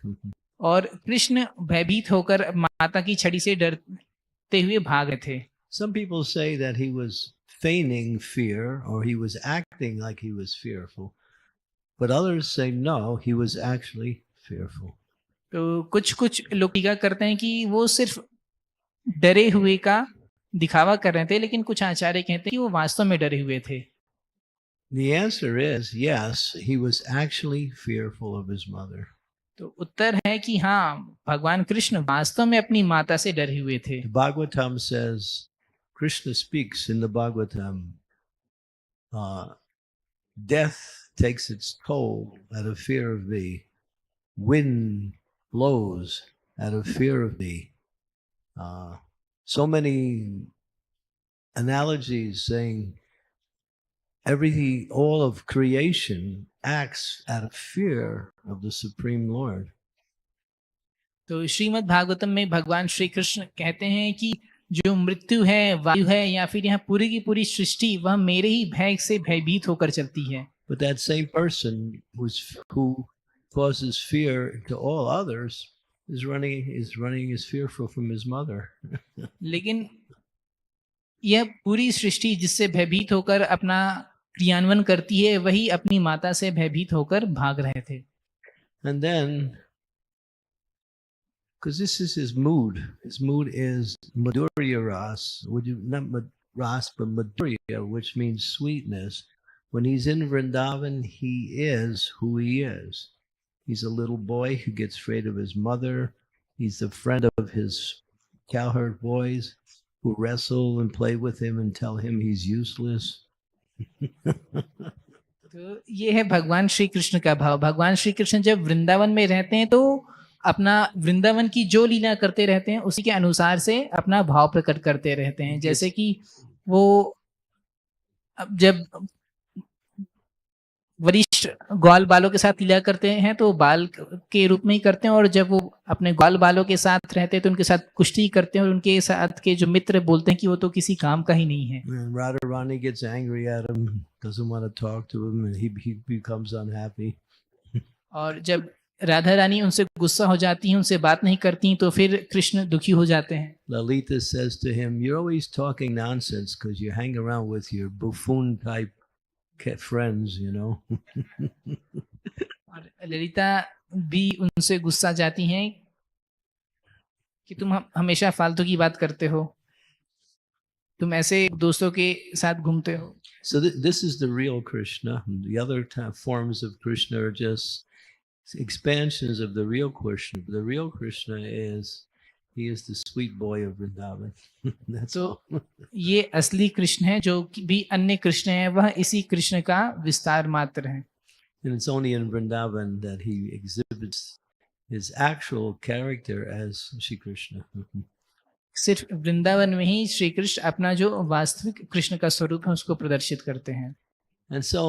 Speaker 2: और कृष्ण भयभीत होकर माता की छड़ी से डरते हुए भाग रहे थे।
Speaker 1: Some people say that he was feigning fear, or he was acting like he was fearful. But others say no, he was actually fearful.
Speaker 2: तो कुछ लोग टीका करते हैं कि वो सिर्फ डरे हुए का दिखावा कर रहे थे, लेकिन कुछ आचार्य कहते हैं कि वो वास्तव में डरे हुए थे।
Speaker 1: The answer is yes, he was actually fearful of his mother.
Speaker 2: तो उत्तर है कि हाँ, भगवान कृष्ण वास्तव में अपनी माता से डरे हुए थे।
Speaker 1: The Bhagavatam says, Krishna speaks in the Bhagavatam, death takes its toll out of fear of thee. Wind blows out of fear of thee. So many analogies saying all of creation acts out of fear of the Supreme Lord.
Speaker 2: तो श्रीमद् भागवतम में भगवान श्री कृष्ण कहते हैं कि जो मृत्यु है, वायु है, या फिर यहाँ पूरी की पूरी सृष्टि, वह मेरे ही भय से भयभीत होकर चलती है।
Speaker 1: But that same person who causes fear to all others is fearful from his mother.
Speaker 2: लेकिन यह पूरी सृष्टि जिससे भयभीत होकर अपना क्रियान्वयन करती है, वही अपनी माता से भयभीत होकर भाग रहे थे।
Speaker 1: And then, because this is his mood is Madhurya Ras, not Ras, but Madhurya, which means sweetness. When he's in Vrindavan, he is who he is. He's a little boy who gets afraid of his mother. He's the friend of his cowherd boys who wrestle and play with him and tell him he's useless.
Speaker 2: तो ये है भगवान श्री कृष्ण का भाव। भगवान श्री कृष्ण जब वृंदावन में रहते हैं तो अपना वृंदावन की जो लीला करते रहते हैं उसी के अनुसार से अपना भाव प्रकट करते रहते हैं। जैसे कि वो जब वरिष्ठ ग्वाल बालों के साथ लीला करते हैं तो बाल के रूप में ही करते हैं, और जब वो अपने ग्वाल बालों के साथ रहते हैं तो उनके साथ कुश्ती करते हैं, और उनके साथ के जो मित्र बोलते हैं कि वो तो किसी काम का ही नहीं है।
Speaker 1: Radharani gets angry at him, doesn't want to talk to him, and he becomes unhappy.
Speaker 2: और जब राधा रानी उनसे गुस्सा हो जाती हैं, उनसे बात नहीं करती, तो फिर कृष्ण दुखी हो जाते हैं।
Speaker 1: Lalita says to him, "You're always talking nonsense because you hang around with your buffoon type friends, you know."
Speaker 2: और ललिता भी उनसे गुस्सा जाती हैं कि तुम हमेशा फालतू की बात करते हो, तुम ऐसे दोस्तों के साथ घूमते हो।
Speaker 1: So this is the real Krishna. The other forms of Krishna are just expansions of the real Krishna. The real Krishna he is the sweet boy of Vrindavan. That's
Speaker 2: तो
Speaker 1: all.
Speaker 2: ये असली कृष्ण है, जो कि भी अन्य कृष्ण है वह इसी कृष्ण का विस्तार मात्र है।
Speaker 1: And it's only in Vrindavan that he exhibits his actual character as Shri Krishna.
Speaker 2: सिर्फ वृंदावन में ही श्री कृष्ण अपना जो वास्तविक कृष्ण का स्वरूप है उसको प्रदर्शित करते हैं।
Speaker 1: And so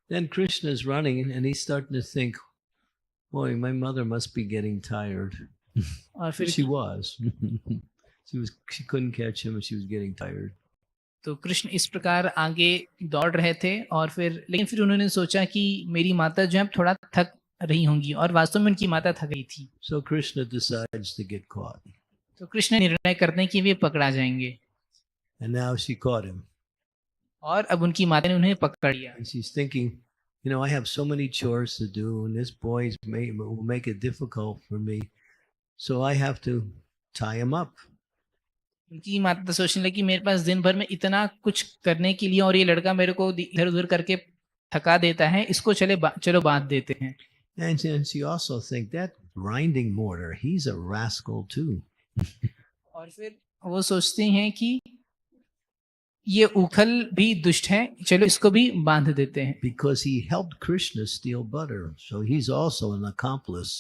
Speaker 1: then Krishna is running and he's starting to think, boy, my mother must be getting tired.
Speaker 2: और फिर
Speaker 1: She was. She couldn't catch him and she was getting tired.
Speaker 2: तो कृष्ण इस प्रकार आगे दौड़ रहे थे और फिर उन्होंने सोचा कि मेरी माता जो है थोड़ा थक रही होंगी, और वास्तव में उनकी माता थक गई थी।
Speaker 1: So Krishna decides to get caught.
Speaker 2: तो कृष्ण निर्णय करते हैं कि वे पकड़ा जाएंगे,
Speaker 1: And now she caught him.
Speaker 2: और अब उनकी माता ने उन्हें पकड़ लिया।
Speaker 1: And she's thinking, I have so many chores to do and this boy will make it difficult for me. So I have to tie him up.
Speaker 2: उनकी माता तो सोचने लगी मेरे पास दिन भर में इतना कुछ करने के लिए और ये लड़का मेरे को इधर उधर करके थका देता है, इसको चलो बांध देते हैं।
Speaker 1: And she also think that grinding mortar, he's a rascal too.
Speaker 2: और फिर वो सोचती हैं कि ये उखल भी दुष्ट है, चलो इसको भी बांध देते हैं।
Speaker 1: Because he helped Krishna steal butter, so he's also an accomplice.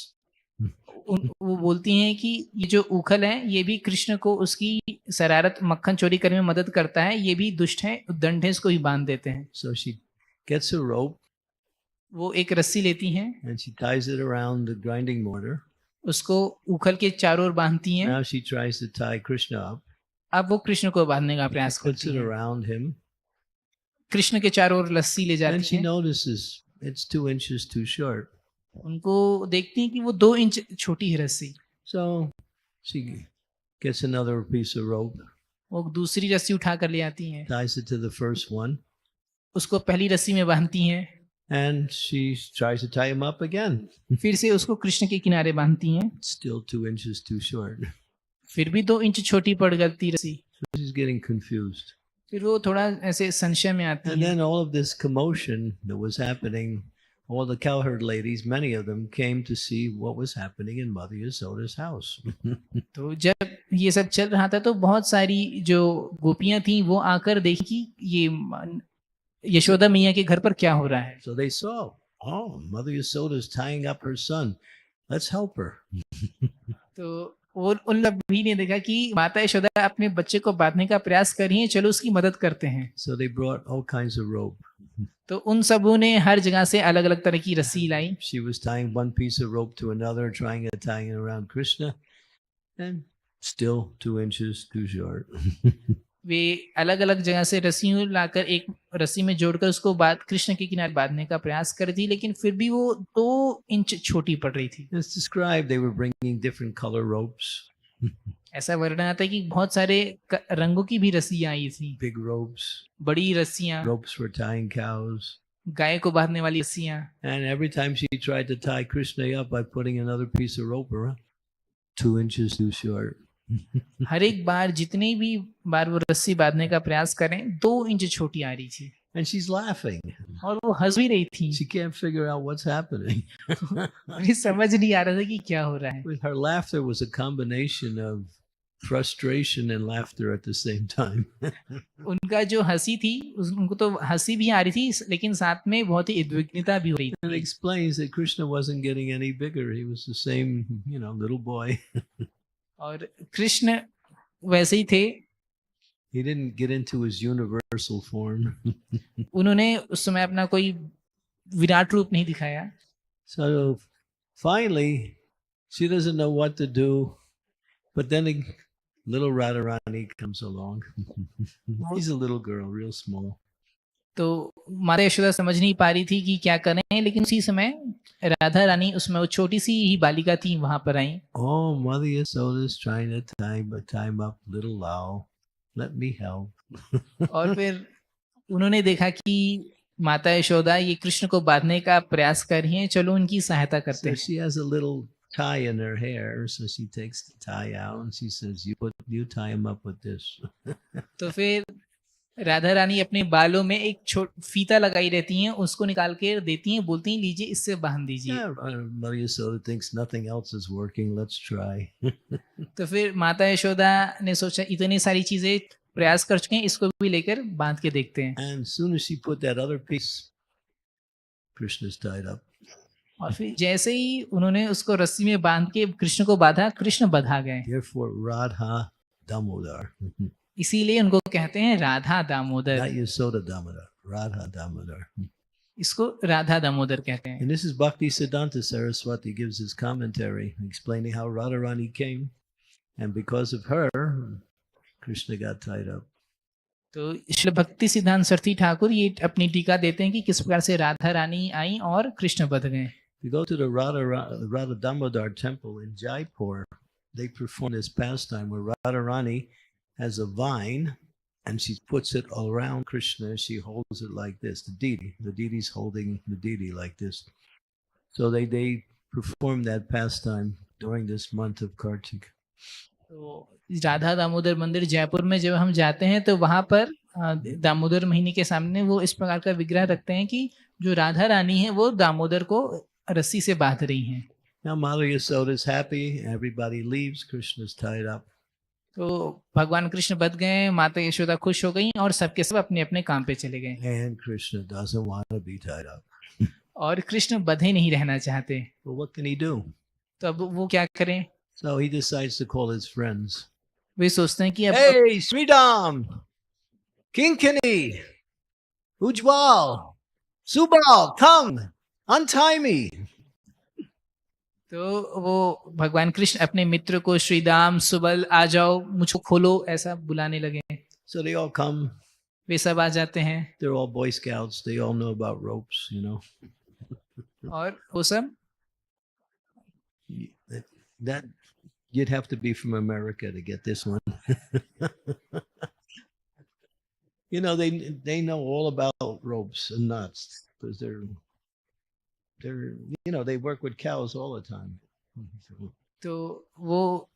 Speaker 2: वो बोलती हैं कि ये जो उखल है ये भी कृष्ण को उसकी शरारत मक्खन चोरी करने में मदद करता है, ये भी दुष्ट है, दंड है, इसको भी बांध देते हैं।
Speaker 1: So she gets a rope.
Speaker 2: वो एक रस्सी लेती हैं
Speaker 1: and she ties it around the grinding mortar.
Speaker 2: उसको उखल के चारों ओर बांधती हैं।
Speaker 1: Now she tries to tie Krishna up.
Speaker 2: अब वो कृष्ण को बांधने का प्रयास
Speaker 1: Puts
Speaker 2: करती
Speaker 1: it
Speaker 2: हैं।
Speaker 1: around him.
Speaker 2: कृष्ण के चारों ओर रस्सी ले
Speaker 1: And
Speaker 2: जाती
Speaker 1: she
Speaker 2: हैं।
Speaker 1: notices it's 2 inches too short.
Speaker 2: उनको देखती हैं कि वो 2 इंच छोटी है रस्सी।
Speaker 1: So she gets another piece of rope,
Speaker 2: वो दूसरी रस्सी उठा कर ले आती हैं,
Speaker 1: ties it to the first one,
Speaker 2: उसको पहली रस्सी में बांधती हैं,
Speaker 1: and she tries to tie him up again.
Speaker 2: फिर से उसको कृष्ण के किनारे बांधती हैं,
Speaker 1: Still 2 inches too short.
Speaker 2: फिर भी 2 इंच छोटी पड़ जाती रस्सी।
Speaker 1: She's getting confused.
Speaker 2: फिर वो थोड़ा ऐसे संशय में आती
Speaker 1: And
Speaker 2: है।
Speaker 1: then all of this commotion that was happening, all the cowherd ladies, many of them came to see what was happening in Mother Yasoda's house.
Speaker 2: तो जब ये सब चल रहा था तो बहुत सारी जो गोपियां थी वो आकर देखी कि ये यशोदा मैया के घर पर क्या हो रहा है।
Speaker 1: So they saw, oh, Mother Yasoda's tying up her son. Let's help her.
Speaker 2: तो वो उन सभी ने देखा कि माता यशोदा अपने बच्चे को बांधने का प्रयास कर रही हैं, चलो उसकी मदद करते हैं।
Speaker 1: So they brought all kinds of rope.
Speaker 2: तो उन सबों ने हर जगह से अलग अलग तरह की रस्सी लाई।
Speaker 1: She was tying one piece of rope to another, trying to tie it around Krishna, and still 2 inches too short.
Speaker 2: वे अलग अलग जगह से रस्सी लाकर एक रस्सी में जोड़कर उसको कृष्ण के किनारे बांधने का प्रयास कर दी, लेकिन फिर भी वो 2 इंच छोटी पड़ रही थी।
Speaker 1: It's described they were bringing different color ropes,
Speaker 2: ऐसा वर्णन आता है कि बहुत सारे रंगों की भी रस्सियां आई थी,
Speaker 1: big ropes,
Speaker 2: बड़ी रस्सियां,
Speaker 1: ropes for tying cows.
Speaker 2: गाय को बांधने वाली रस्सियां।
Speaker 1: And every time she tried to tie Krishna up by putting another piece of rope around, 2 inches too short.
Speaker 2: हर एक बार जितनी भी बार वो रस्सी बांधने का प्रयास करें 2 इंच छोटी आ रही थी,
Speaker 1: And she's laughing.
Speaker 2: और वो हंस भी रही थी।
Speaker 1: She can't figure out what's happening.
Speaker 2: उन्हें समझ नहीं आ रहा था कि क्या हो रहा है।
Speaker 1: With her laughter was a combination of frustration and laughter at the same time.
Speaker 2: उनका जो हंसी थी उनको तो हंसी भी आ रही थी, लेकिन साथ में बहुत ही उद्विग्नता भी हो रही
Speaker 1: And it
Speaker 2: थी।
Speaker 1: explains that Krishna wasn't getting any bigger. He was the same, little boy.
Speaker 2: और कृष्ण वैसे ही थे,
Speaker 1: He didn't get into his universal form.
Speaker 2: उन्होंने उस समय अपना कोई विराट रूप नहीं दिखाया।
Speaker 1: So finally, she doesn't know what to do. But then little Radharani comes along. She's a little girl, real small.
Speaker 2: तो माता यशोदा समझ नहीं पा रही थी कि क्या करें, लेकिन उसी समय राधा रानी उसमें वो छोटी सी ही बालिका थी वहां पर आई।
Speaker 1: Oh, Mother Yasoda's trying to time up little Lao. Let me help.
Speaker 2: और फिर उन्होंने देखा कि माता यशोदा ये कृष्ण को बांधने का प्रयास कर रही हैं, चलो उनकी सहायता करते
Speaker 1: So
Speaker 2: हैं।
Speaker 1: she has a little tie in her hair, so she takes the tie out and she says, "You tie him up with this."
Speaker 2: तो फिर राधा रानी अपने बालों में एक फीता लगाई रहती हैं, उसको निकाल के देती हैं, बोलती हैं लीजिए इससे बांध दीजिए।
Speaker 1: Yeah, Mother Yasoda thinks nothing else is working. Let's try.
Speaker 2: तो फिर माता यशोदा ने सोचा इतनी सारी चीजें प्रयास कर चुके हैं, इसको भी लेकर बांध के देखते हैं।
Speaker 1: And as soon as she put that other piece, Krishna's tied up.
Speaker 2: और फिर जैसे ही उन्होंने उसको रस्सी में बांध के कृष्ण को बांधा, कृष्ण बंधा गए।
Speaker 1: Therefore, Radha Damodar.
Speaker 2: इसीलिए उनको कहते हैं Radha Damodar.
Speaker 1: Not Yasoda Damodar, Radha Damodar.
Speaker 2: इसको राधा दामोदर कहते हैं।
Speaker 1: And this is Bhakti Siddhanta Saraswati gives his commentary explaining how Radharani came, and because of her, Krishna got tied up.
Speaker 2: तो श्री भक्ति सिद्धांत सरस्वती ठाकुर ये अपनी टीका देते हैं कि किस प्रकार से राधा रानी आई और कृष्ण बंध गए।
Speaker 1: If you go to the Radha Damodar temple in Jaipur, they perform this pastime where Radharani has a vine and she puts it around Krishna. She holds it like this. The deity's holding the deity like this. So they perform that pastime during this month of Kartik.
Speaker 2: तो राधा दामोदर मंदिर जयपुर में जब हम जाते हैं तो वहां पर दामोदर महीने के सामने वो इस प्रकार का विग्रह रखते हैं कि जो राधा रानी है वो दामोदर को रस्सी से बांध रही हैं।
Speaker 1: Now Mother Yasoda is happy. Everybody leaves. Krishna's tied up.
Speaker 2: तो भगवान कृष्ण बच गए, माता यशोदा खुश हो गई और सबके सब अपने अपने काम पे चले गए।
Speaker 1: And Krishna doesn't want to be tied up.
Speaker 2: और कृष्ण बंधे नहीं रहना चाहते।
Speaker 1: Well, what can he do?
Speaker 2: तो अब वो क्या करें?
Speaker 1: So he decides to call his friends.
Speaker 2: वे सोचते हैं कि अब
Speaker 1: Hey, Sridham, Kinkini, Ujwal, Subal, come, untie me.
Speaker 2: तो वो भगवान कृष्ण अपने मित्र को श्रीदाम सुबल आ जाओ मुझको खोलो ऐसा बुलाने लगे।
Speaker 1: So they all come.
Speaker 2: वे सब आ जाते हैं।
Speaker 1: They're all Boy Scouts. They all know about ropes, you know.
Speaker 2: और वो सब
Speaker 1: That you'd have to be from America to get this one. You know, they know all about ropes and knots because they're you know, they work with cows all the time.
Speaker 2: तो वो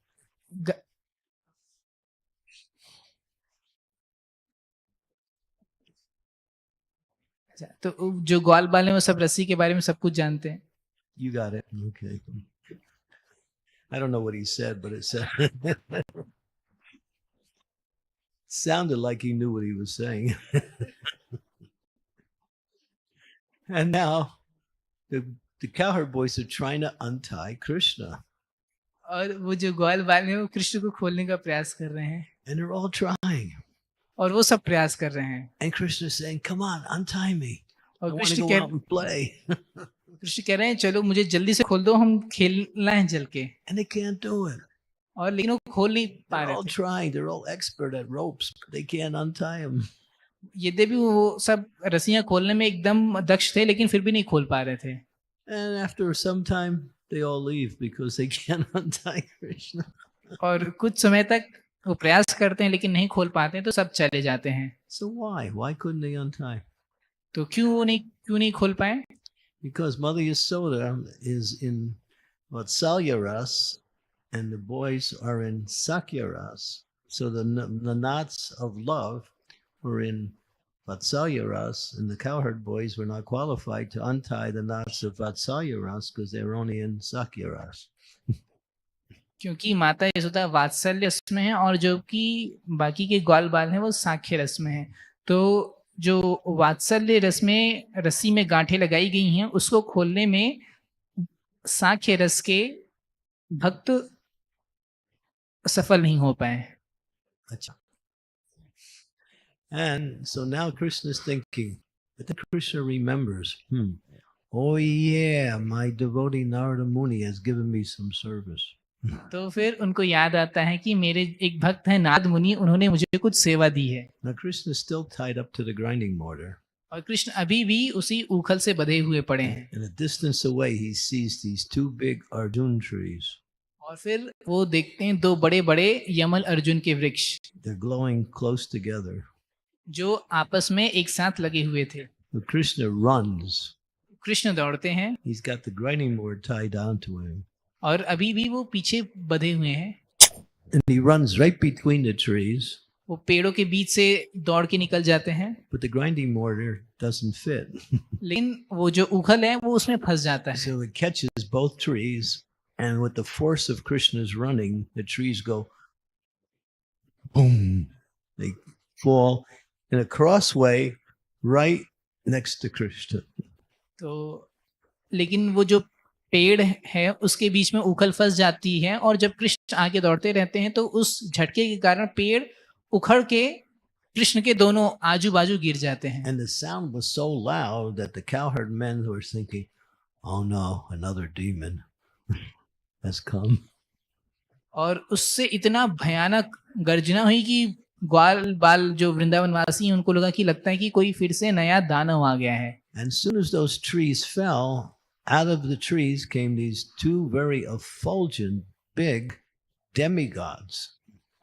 Speaker 2: तो जो ग्वाल बाल हैं वो सब रस्सी के बारे में सब कुछ जानते हैं।
Speaker 1: You got it. Okay. I don't know what he said, but it said sounded like he knew what he was saying. And now the cowherd boys are trying to untie Krishna.
Speaker 2: और वो जो ग्वाल बाल हैं वो कृष्ण को खोलने का प्रयास कर रहे हैं।
Speaker 1: And they're all trying.
Speaker 2: और वो सब प्रयास कर रहे हैं।
Speaker 1: And Krishna's saying, "Come on, untie me. I
Speaker 2: और
Speaker 1: want to
Speaker 2: Krishna
Speaker 1: go out and play."
Speaker 2: Krishna कह रहे हैं चलो मुझे जल्दी से खोल दो, हम खेलना है जल के।
Speaker 1: And they can't do it.
Speaker 2: और लेकिन वो खोल नहीं पा
Speaker 1: They're
Speaker 2: रहे
Speaker 1: all
Speaker 2: थे।
Speaker 1: trying. They're all expert at ropes, but they can't untie him.
Speaker 2: यद्यपि वो सब रस्सियां खोलने में एकदम दक्ष थे लेकिन फिर भी नहीं खोल पा रहे थे।
Speaker 1: And after some time, they all leave because they can't untie Krishna.
Speaker 2: और कुछ समय तक वो प्रयास करते हैं लेकिन नहीं खोल पाते हैं तो सब चले जाते हैं।
Speaker 1: So why? Why couldn't they untie?
Speaker 2: तो क्यों नहीं खोल पाए?
Speaker 1: Because Mother Yasoda is in Vatsalya Ras and the boys are in Sakya Ras. So the knots of love were in Vatsalya Ras, and the cowherd boys were not qualified to untie the knots of Vatsalya Ras because they were only in Sakya Ras.
Speaker 2: क्योंकि माता यशोदा वात्सल्य रस में है और जो कि बाकी के ग्वाल बाल हैं वो साख्य रस में है। तो जो वात्सल्य रस में रस्सी में गांठें लगाई गई हैं उसको खोलने में साख्य रस के भक्त सफल नहीं हो पाए।
Speaker 1: Achha. And so now Krishna is thinking, but then Krishna remembers, oh yeah, my devotee Narada Muni has given me some service.
Speaker 2: तो फिर उनको याद आता है कि मेरे एक भक्त हैं नारद मुनि, उन्होंने मुझे कुछ सेवा दी है।
Speaker 1: Now Krishna is still tied up to the grinding mortar.
Speaker 2: और कृष्ण अभी भी उसी ऊखल से बंधे हुए पड़े हैं।
Speaker 1: In a distance away, he sees these two big Arjun trees.
Speaker 2: और फिर वो देखते हैं दो बड़े बड़े यमल अर्जुन के वृक्ष
Speaker 1: They're glowing close together.
Speaker 2: जो आपस में एक साथ लगे हुए थे।
Speaker 1: But Krishna runs.
Speaker 2: कृष्ण दौड़ते हैं
Speaker 1: He's got the grinding board tied down to him.
Speaker 2: और अभी भी वो पीछे बंधे हुए हैं।
Speaker 1: And he runs right between the trees,
Speaker 2: वो पेड़ों के बीच से दौड़ के निकल जाते हैं,
Speaker 1: but the grinding mortar doesn't fit.
Speaker 2: लेकिन वो जो उखल है वो उसमें फंस जाता है।
Speaker 1: So it catches both trees, and with the force of Krishna's running, the trees go boom. They fall in a crossway right next to Krishna.
Speaker 2: तो लेकिन वो जो पेड़ है उसके बीच में उखल फंस जाती है और जब कृष्ण आगे दौड़ते रहते हैं तो उस झटके के कारण पेड़ उखड़ के कृष्ण के दोनों आजू बाजू गिर जाते हैं।
Speaker 1: And the sound was so loud that the cowherd men were thinking, oh no, another demon has come.
Speaker 2: और उससे इतना भयानक गर्जना हुई कि ग्वाल बाल जो वृंदावन वासी हैं उनको लगा कि लगता है कि कोई फिर से नया दानव आ गया है।
Speaker 1: And soon as those trees fell, out of the trees came these two very effulgent, big demigods.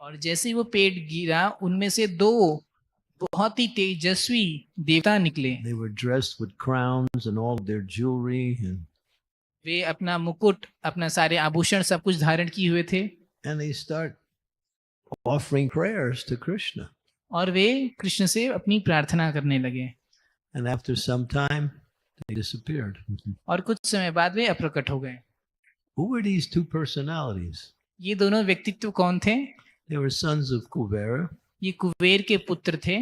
Speaker 2: और जैसे ही वो पेड़ गिरा उनमें से दो बहुत ही तेजस्वी देवता निकले।
Speaker 1: They were dressed with crowns and all their jewelry, and
Speaker 2: वे अपना मुकुट अपना सारे आभूषण सब कुछ धारण किए हुए थे
Speaker 1: they start offering prayers to Krishna.
Speaker 2: और वे कृष्ण से अपनी प्रार्थना करने लगे।
Speaker 1: And after some time, they disappeared.
Speaker 2: और कुछ समय बाद वे अप्रकट हो गए।
Speaker 1: Who were these two personalities?
Speaker 2: ये दोनों व्यक्तित्व कौन थे?
Speaker 1: They were sons of Kuvera,
Speaker 2: ये कुबेर के पुत्र थे,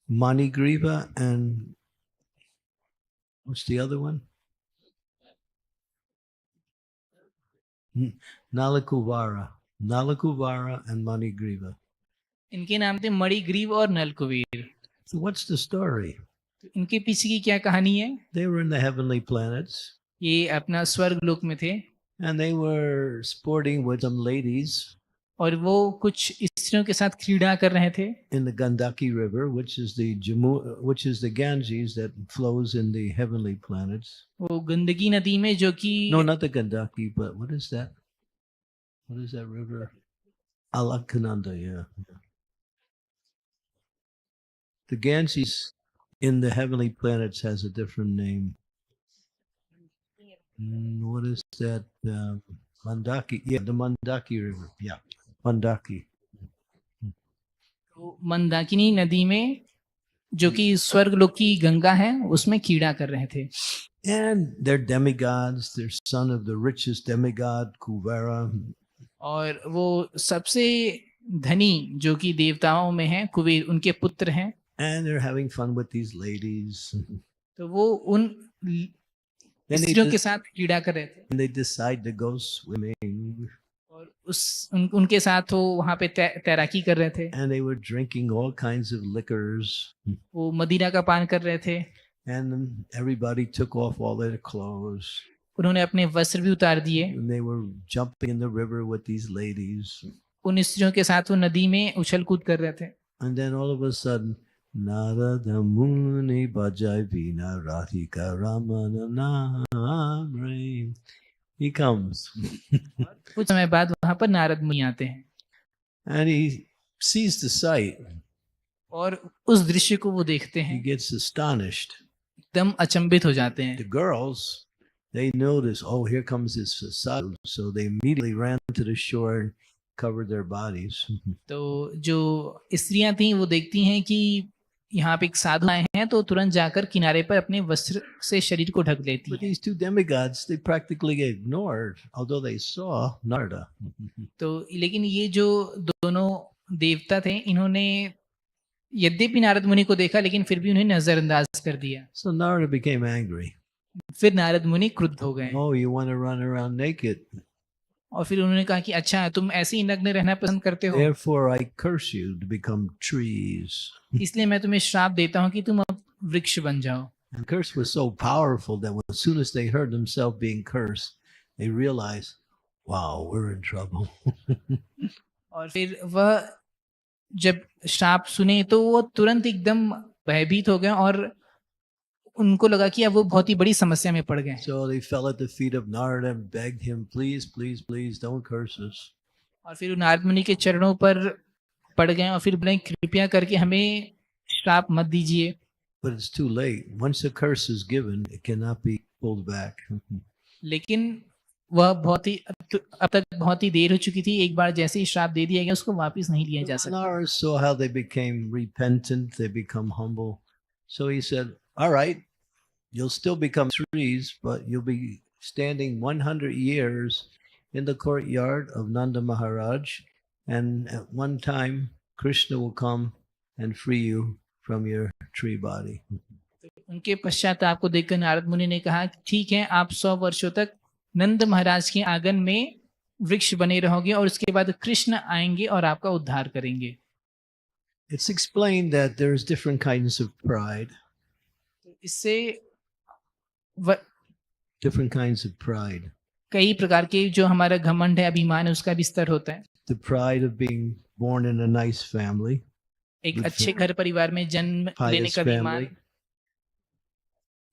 Speaker 1: Manigriva, and what's the other one? Nalakuvara. Nalakuvara and Manigriva.
Speaker 2: इनके नाम थे मणिग्रीव और Nalakubera.
Speaker 1: So what's the story?
Speaker 2: तो इनके पीछे की क्या कहानी है?
Speaker 1: They were in the heavenly planets,
Speaker 2: ये अपना स्वर्ग लोक में थे
Speaker 1: and they were sporting with some ladies
Speaker 2: और वो कुछ स्त्रियों के साथ क्रीड़ा कर रहे थे
Speaker 1: in the Gandaki River, which is the Ganges that flows in the heavenly planets.
Speaker 2: वो गंदगी नदी में, जो कि
Speaker 1: No, not the Gandaki, but what is that? What is that river? Alaknanda, yeah. The Ganges in the heavenly planets has a different name. What is that? Mandaki. Yeah, the Mandaki River. Yeah, Mandaki.
Speaker 2: तो मंदाकिनी नदी में, जो कि स्वर्ग लोक की गंगा है, उसमें क्रीड़ा कर रहे थे।
Speaker 1: And they're demigods. They're son of the richest demigod, Kuvera.
Speaker 2: और वो सबसे धनी जो कि देवताओं में है कुबेर, उनके पुत्र हैं।
Speaker 1: And they're having fun with these ladies.
Speaker 2: तो वो उन स्त्रियों के साथ क्रीड़ा कर रहे थे
Speaker 1: And they decide to go swimming.
Speaker 2: और उनके साथ वो वहां पे तैराकी कर रहे थे।
Speaker 1: And they were drinking all kinds of liquors.
Speaker 2: वो मदिरा का पान कर रहे थे।
Speaker 1: And everybody took off all their clothes.
Speaker 2: उन्होंने अपने वस्त्र भी उतार दिए।
Speaker 1: And they were jumping in the river with these ladies.
Speaker 2: उन स्त्रियों के साथ वो नदी में उछल कूद कर रहे थे।
Speaker 1: And then all of a sudden, Narada Muni Bhajai Vina Radhika Ramana Namre. He comes.
Speaker 2: कुछ समय बाद वहां पर नारद मुनि आते हैं
Speaker 1: And he sees the sight.
Speaker 2: और उस दृश्य को वो देखते
Speaker 1: He
Speaker 2: हैं,
Speaker 1: gets astonished.
Speaker 2: एकदम अचंभित हो जाते
Speaker 1: The
Speaker 2: हैं।
Speaker 1: girls, they notice, oh, here comes this sadhu. So they immediately ran to the shore and covered their bodies.
Speaker 2: तो जो स्त्रियां थीं वो देखती हैं कि यहाँ पे एक साधु आए हैं, तो तुरंत जाकर किनारे पर अपने वस्त्र से शरीर को ढक लेती
Speaker 1: But
Speaker 2: हैं।
Speaker 1: these two demigods, they practically ignored, although they saw Narada.
Speaker 2: तो लेकिन ये जो दोनों देवता थे, इन्होंने यद्यपि नारद मुनि को देखा लेकिन फिर भी उन्हें नजरअंदाज कर दिया।
Speaker 1: So Narada became angry.
Speaker 2: फिर नारद मुनि क्रुद्ध हो गए
Speaker 1: Oh, you want to run around naked?
Speaker 2: और फिर उन्होंने कहा कि अच्छा, तुम ऐसे ही नग्न रहना पसंद करते हो,
Speaker 1: Therefore, I curse you to become trees.
Speaker 2: इसलिए मैं तुम्हें श्राप देता हूँ कि तुम अब वृक्ष बन जाओ।
Speaker 1: And curse was so powerful that as soon as they heard themselves being cursed, they realized, wow, we're in trouble.
Speaker 2: और फिर वह जब श्राप सुने तो वो तुरंत एकदम भयभीत हो गए और उनको लगा कि अब वो बहुत ही बड़ी समस्या में पड़ गए।
Speaker 1: So they fell at the feet of Narada and begged him, please, please, please, don't curse us.
Speaker 2: और फिर नारद मुनि के चरणों पर पड़ गए और फिर बोले कृपया करके हमें श्राप मत दीजिए।
Speaker 1: But it's too late. Once a curse is given, it cannot be pulled back.
Speaker 2: लेकिन वह बहुत ही अब तक बहुत ही देर हो चुकी थी। एक बार जैसे ही श्राप दे दिया गया उसको वापस नहीं लिया जा सकता।
Speaker 1: Narada saw how they became repentant, they become humble. So he said, all right, you'll still become trees, but you'll be standing 100 years in the courtyard of Nanda Maharaj. And at one time, Krishna will come and free you from your tree body.
Speaker 2: उनके पश्चात आपको देखकर नारद मुनि ने कहा ठीक है, आप 100 वर्षों तक नंद महाराज के आंगन में वृक्ष बने रहोगे और उसके बाद कृष्ण आएंगे और आपका उद्धार करेंगे।
Speaker 1: It's explained that there's different kinds of pride.
Speaker 2: इससे
Speaker 1: different kinds of pride.
Speaker 2: कई प्रकार के जो हमारा घमंड है, अभिमान है, उसका भी स्तर होता है।
Speaker 1: The pride of being born in a nice family.
Speaker 2: एक अच्छे घर परिवार में जन्म लेने का अभिमान।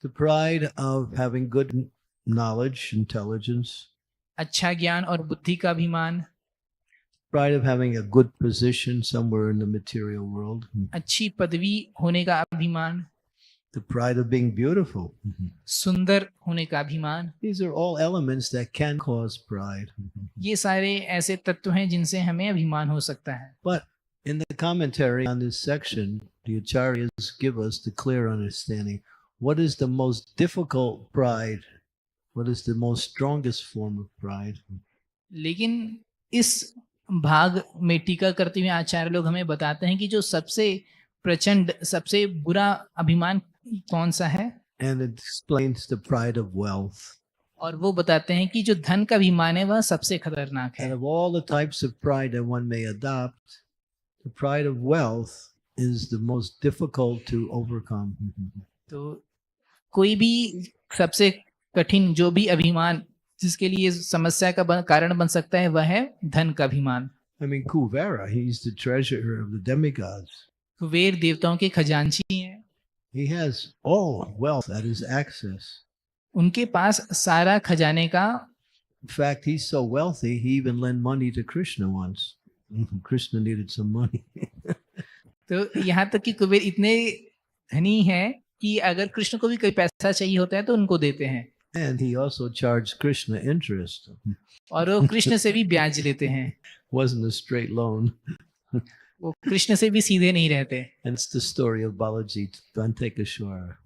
Speaker 1: The pride of having good knowledge, intelligence.
Speaker 2: अच्छा ज्ञान और बुद्धि का अभिमान।
Speaker 1: Pride of having a good position somewhere in the material world.
Speaker 2: अच्छी पदवी होने का अभिमान।
Speaker 1: The pride of being beautiful.
Speaker 2: सुंदर होने का अभिमान।
Speaker 1: These are all elements that can cause pride.
Speaker 2: ये सारे ऐसे तत्व हैं जिनसे हमें अभिमान हो सकता है।
Speaker 1: But in the commentary on this section, the acharyas give us the clear understanding. What is the most difficult pride? What is the most strongest form of pride?
Speaker 2: लेकिन इस भाग में टीका करते हुए आचार्य लोग हमें बताते हैं कि जो सबसे प्रचंड, सबसे बुरा अभिमान कौन सा है?
Speaker 1: And it explains the pride of wealth.
Speaker 2: और वो बताते हैं कि जो धन का अभिमान है वह सबसे खतरनाक है।
Speaker 1: And of all the types of pride that one may adopt, the pride of wealth is the most difficult to overcome.
Speaker 2: तो कोई भी सबसे कठिन जो भी अभिमान जिसके लिए समस्या का कारण बन सकता है वह है धन का अभिमान।
Speaker 1: I mean, Kuvera, he's the treasurer of the demigods.
Speaker 2: Kuber देवताओं के खजांची हैं।
Speaker 1: He has all wealth at his access.
Speaker 2: उनके पास सारा खजाने का।
Speaker 1: In fact, he's so wealthy, he even lent money to Krishna once. Krishna needed some money.
Speaker 2: तो यहाँ तक कि कुबेर इतने धनी हैं कि अगर कृष्ण को भी कोई पैसा चाहिए होता है तो उनको देते हैं।
Speaker 1: And he also charged Krishna interest.
Speaker 2: और वो कृष्ण से भी ब्याज लेते हैं।
Speaker 1: Wasn't a straight loan.
Speaker 2: वो कृष्ण से भी सीधे नहीं रहते।
Speaker 1: And it's the story of Balaji Bantekeshwara.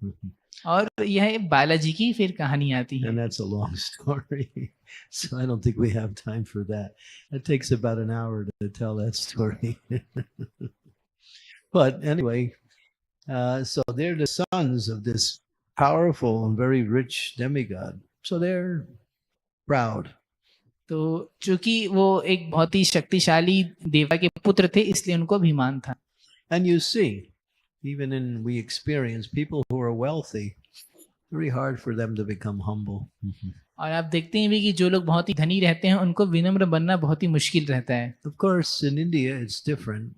Speaker 2: और यह बालाजी की फिर कहानी आती है।
Speaker 1: And that's a long story. So I don't think we have time for that. It takes about an hour to tell that story. But anyway, so they're the sons of this powerful and very rich demigod. So they're proud.
Speaker 2: तो चूंकि वो एक बहुत ही शक्तिशाली देवता के पुत्र थे इसलिए उनको अभिमान था।
Speaker 1: And you see, even in we experience people who are wealthy, very hard for them to become humble.
Speaker 2: और आप देखते हैं भी कि जो लोग बहुत ही धनी रहते हैं उनको विनम्र बनना बहुत ही मुश्किल रहता है।
Speaker 1: Of course, in India it's different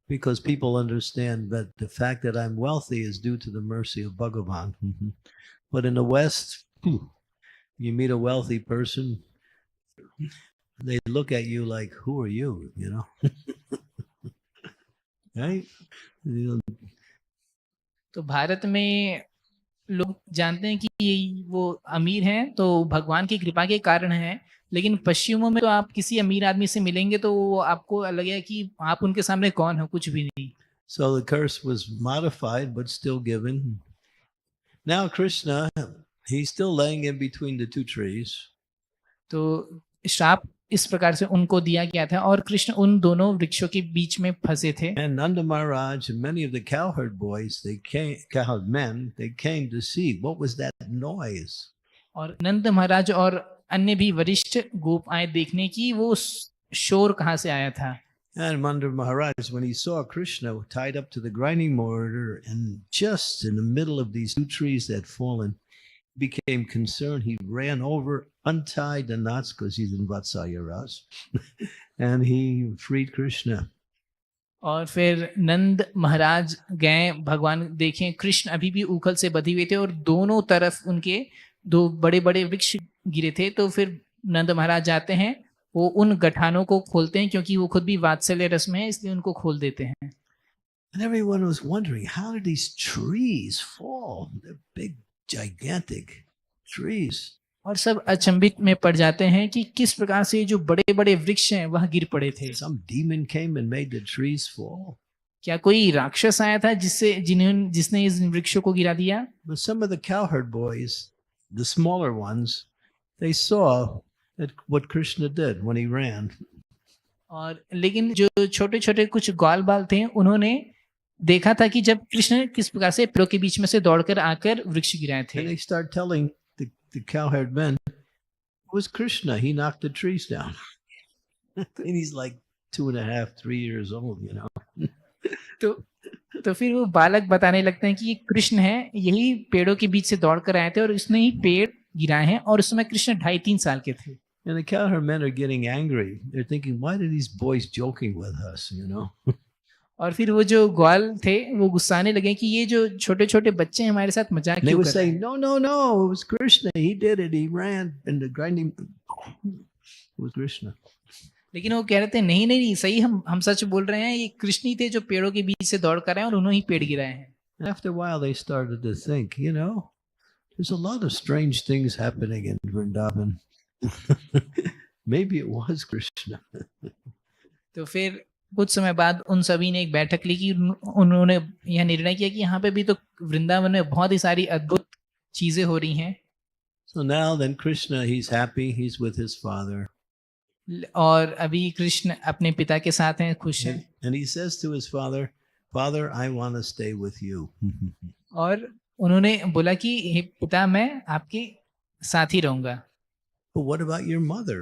Speaker 1: because people understand that the fact that I'm wealthy is due to the mercy of Bhagavan. But in the West, you meet a wealthy person, they look at you like, who are you, you know? Right?
Speaker 2: तो भारत में लोग जानते हैं कि वो अमीर हैं तो भगवान की कृपा के कारण है, लेकिन पश्चिमों में तो आप किसी अमीर आदमी से मिलेंगे तो आपको लगेगा कि आप उनके सामने कौन हो, कुछ भी नहीं।
Speaker 1: So the curse was modified but still given. Now Krishna, he's still laying in between the two trees.
Speaker 2: तो श्राप इस प्रकार से उनको दिया गया था और कृष्ण उन दोनों वृक्षों के बीच में फंसे थे।
Speaker 1: And Nanda Maharaj and many of the cowherd boys, cowherd men, they came to see what was that noise.
Speaker 2: और नंद महाराज और अन्य भी वरिष्ठ गोप आए देखने की वो शोर कहाँ से आया था।
Speaker 1: And Nanda Maharaj, when he saw Krishna tied up to the grinding mortar and just in the middle of these two trees that had fallen, became concerned. He ran over, untied the knots because he's in Vatsalya Ras, and he freed Krishna.
Speaker 2: और फिर नंद महाराज गए, भगवान देखें कृष्ण अभी भी उखल से बंधे हुए थे और दोनों तरफ उनके दो बड़े बड़े वृक्ष गिरे थे। तो फिर नंद महाराज जाते हैं, वो उन गठानों को खोलते हैं, क्योंकि वो खुद भी वात्सल्य रस में है, इसलिए उनको खोल देते हैं।
Speaker 1: And everyone was wondering, how did these trees fall? They're big, gigantic trees.
Speaker 2: और सब अचंभित में पड़ जाते हैं कि किस प्रकार से जो बड़े बड़े वृक्ष हैं वह गिर पड़े थे।
Speaker 1: Some demon came and made the trees fall.
Speaker 2: क्या कोई राक्षस आया था जिसने इस वृक्षों को गिरा दिया?
Speaker 1: But some of the cowherd boys, the smaller ones, they saw that what Krishna did when he ran.
Speaker 2: और लेकिन जो छोटे छोटे कुछ ग्वाल बाल थे, उन्होंने देखा था कि जब कृष्ण किस प्रकार से पेड़ों के बीच में से दौड़कर आकर वृक्ष गिराए थे।
Speaker 1: And they start telling the cowherd men, it was Krishna, he knocked the trees down. And he's like 2.5, 3 years old, you know.
Speaker 2: तो फिर वो बालक बताने लगते हैं कि ये कृष्ण है, यही पेड़ों के बीच से दौड़कर आए थे और इसने ही पेड़ गिराए हैं, और उस समय कृष्ण 2.5-3 साल के थे।
Speaker 1: And the cowherd men are getting angry. They're thinking, why are these boys joking with us, you know?
Speaker 2: और फिर वो जो ग्वाल थे वो गुस्साने लगे कि ये जो छोटे छोटे बच्चे हमारे साथ मजाक
Speaker 1: They
Speaker 2: क्यों
Speaker 1: were
Speaker 2: कर रहे
Speaker 1: saying,
Speaker 2: हैं।
Speaker 1: no, no, no, it was Krishna. He did it. He ran and the grinding. It was Krishna.
Speaker 2: लेकिन वो कह रहे थे नहीं नहीं नहीं, सही हम सच बोल रहे हैं, ये कृष्ण ही थे जो पेड़ों के बीच से दौड़ कर आए और उन्होंने ही पेड़ गिराए हैं।
Speaker 1: And after a while, they started to think, you know, there's a lot of strange things happening in Vrindavan. Maybe it was Krishna.
Speaker 2: तो फिर कुछ समय बाद उन सभी ने एक बैठक ली कि उन्होंने यह निर्णय किया कि यहाँ पे भी तो वृंदावन में बहुत ही सारी अद्भुत चीजें हो रही हैं।
Speaker 1: So now then Krishna, he's happy, he's with his father.
Speaker 2: और अभी कृष्ण अपने पिता के साथ हैं, खुश हैं।
Speaker 1: And he says to his father, Father, I want to stay with you.
Speaker 2: और उन्होंने बोला कि हे पिता, मैं आपके साथ ही रहूंगा।
Speaker 1: But what about your mother?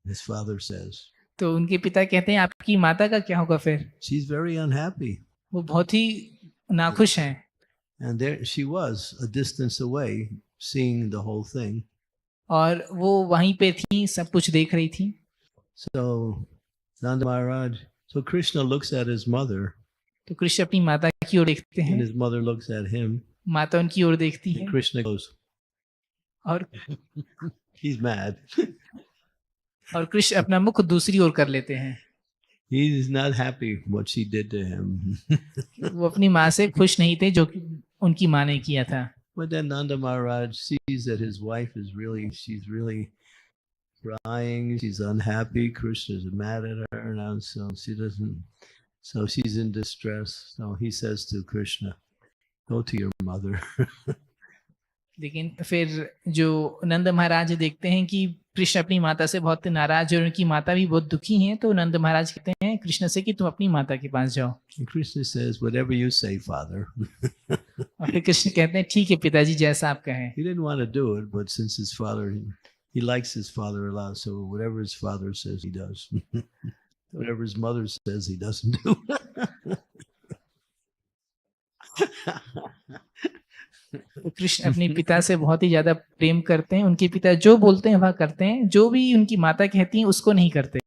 Speaker 1: His father says.
Speaker 2: तो उनके पिता कहते हैं आपकी माता का क्या होगा फिर?
Speaker 1: She's very unhappy.
Speaker 2: वो बहुत ही नाखुश हैं।
Speaker 1: And there she was, a distance away, seeing the whole thing.
Speaker 2: और वो वहीं पे थी, सब कुछ देख रही थी।
Speaker 1: So Nanda Maharaj, so Krishna looks at his mother.
Speaker 2: तो कृष्ण अपनी माता की ओर देखते
Speaker 1: And
Speaker 2: हैं,
Speaker 1: his mother looks at him.
Speaker 2: माता उनकी ओर देखती है,
Speaker 1: And Krishna goes,
Speaker 2: और
Speaker 1: he's mad.
Speaker 2: कृष्ण अपना मुख दूसरी ओर कर लेते हैं।
Speaker 1: He's not happy what she did to him.
Speaker 2: वो अपनी माँ से खुश नहीं थे जो कि उनकी माँ ने किया था।
Speaker 1: But then Nanda Maharaj sees that his wife is she's really crying. She's unhappy. Krishna's mad at her now, so she's in distress. So he says to Krishna, go to your mother.
Speaker 2: लेकिन फिर जो नंद महाराज देखते हैं कि कृष्ण अपनी माता से बहुत नाराज है और उनकी माता भी बहुत दुखी हैं, तो नंद महाराज कहते हैं कृष्ण से कि तुम अपनी माता के पास जाओ।
Speaker 1: And Krishna says, whatever you say, Father.
Speaker 2: और फिर कृष्ण कहते हैं ठीक है पिताजी, जैसा आप कहें।
Speaker 1: He didn't want to do it, but since his father, he likes his father a lot, so whatever his father says, he does. Whatever his mother says, he doesn't do.
Speaker 2: तो कृष्ण अपने पिता से बहुत ही ज्यादा प्रेम करते हैं, उनके पिता जो बोलते हैं वह करते हैं, जो भी उनकी माता कहती हैं उसको नहीं करते।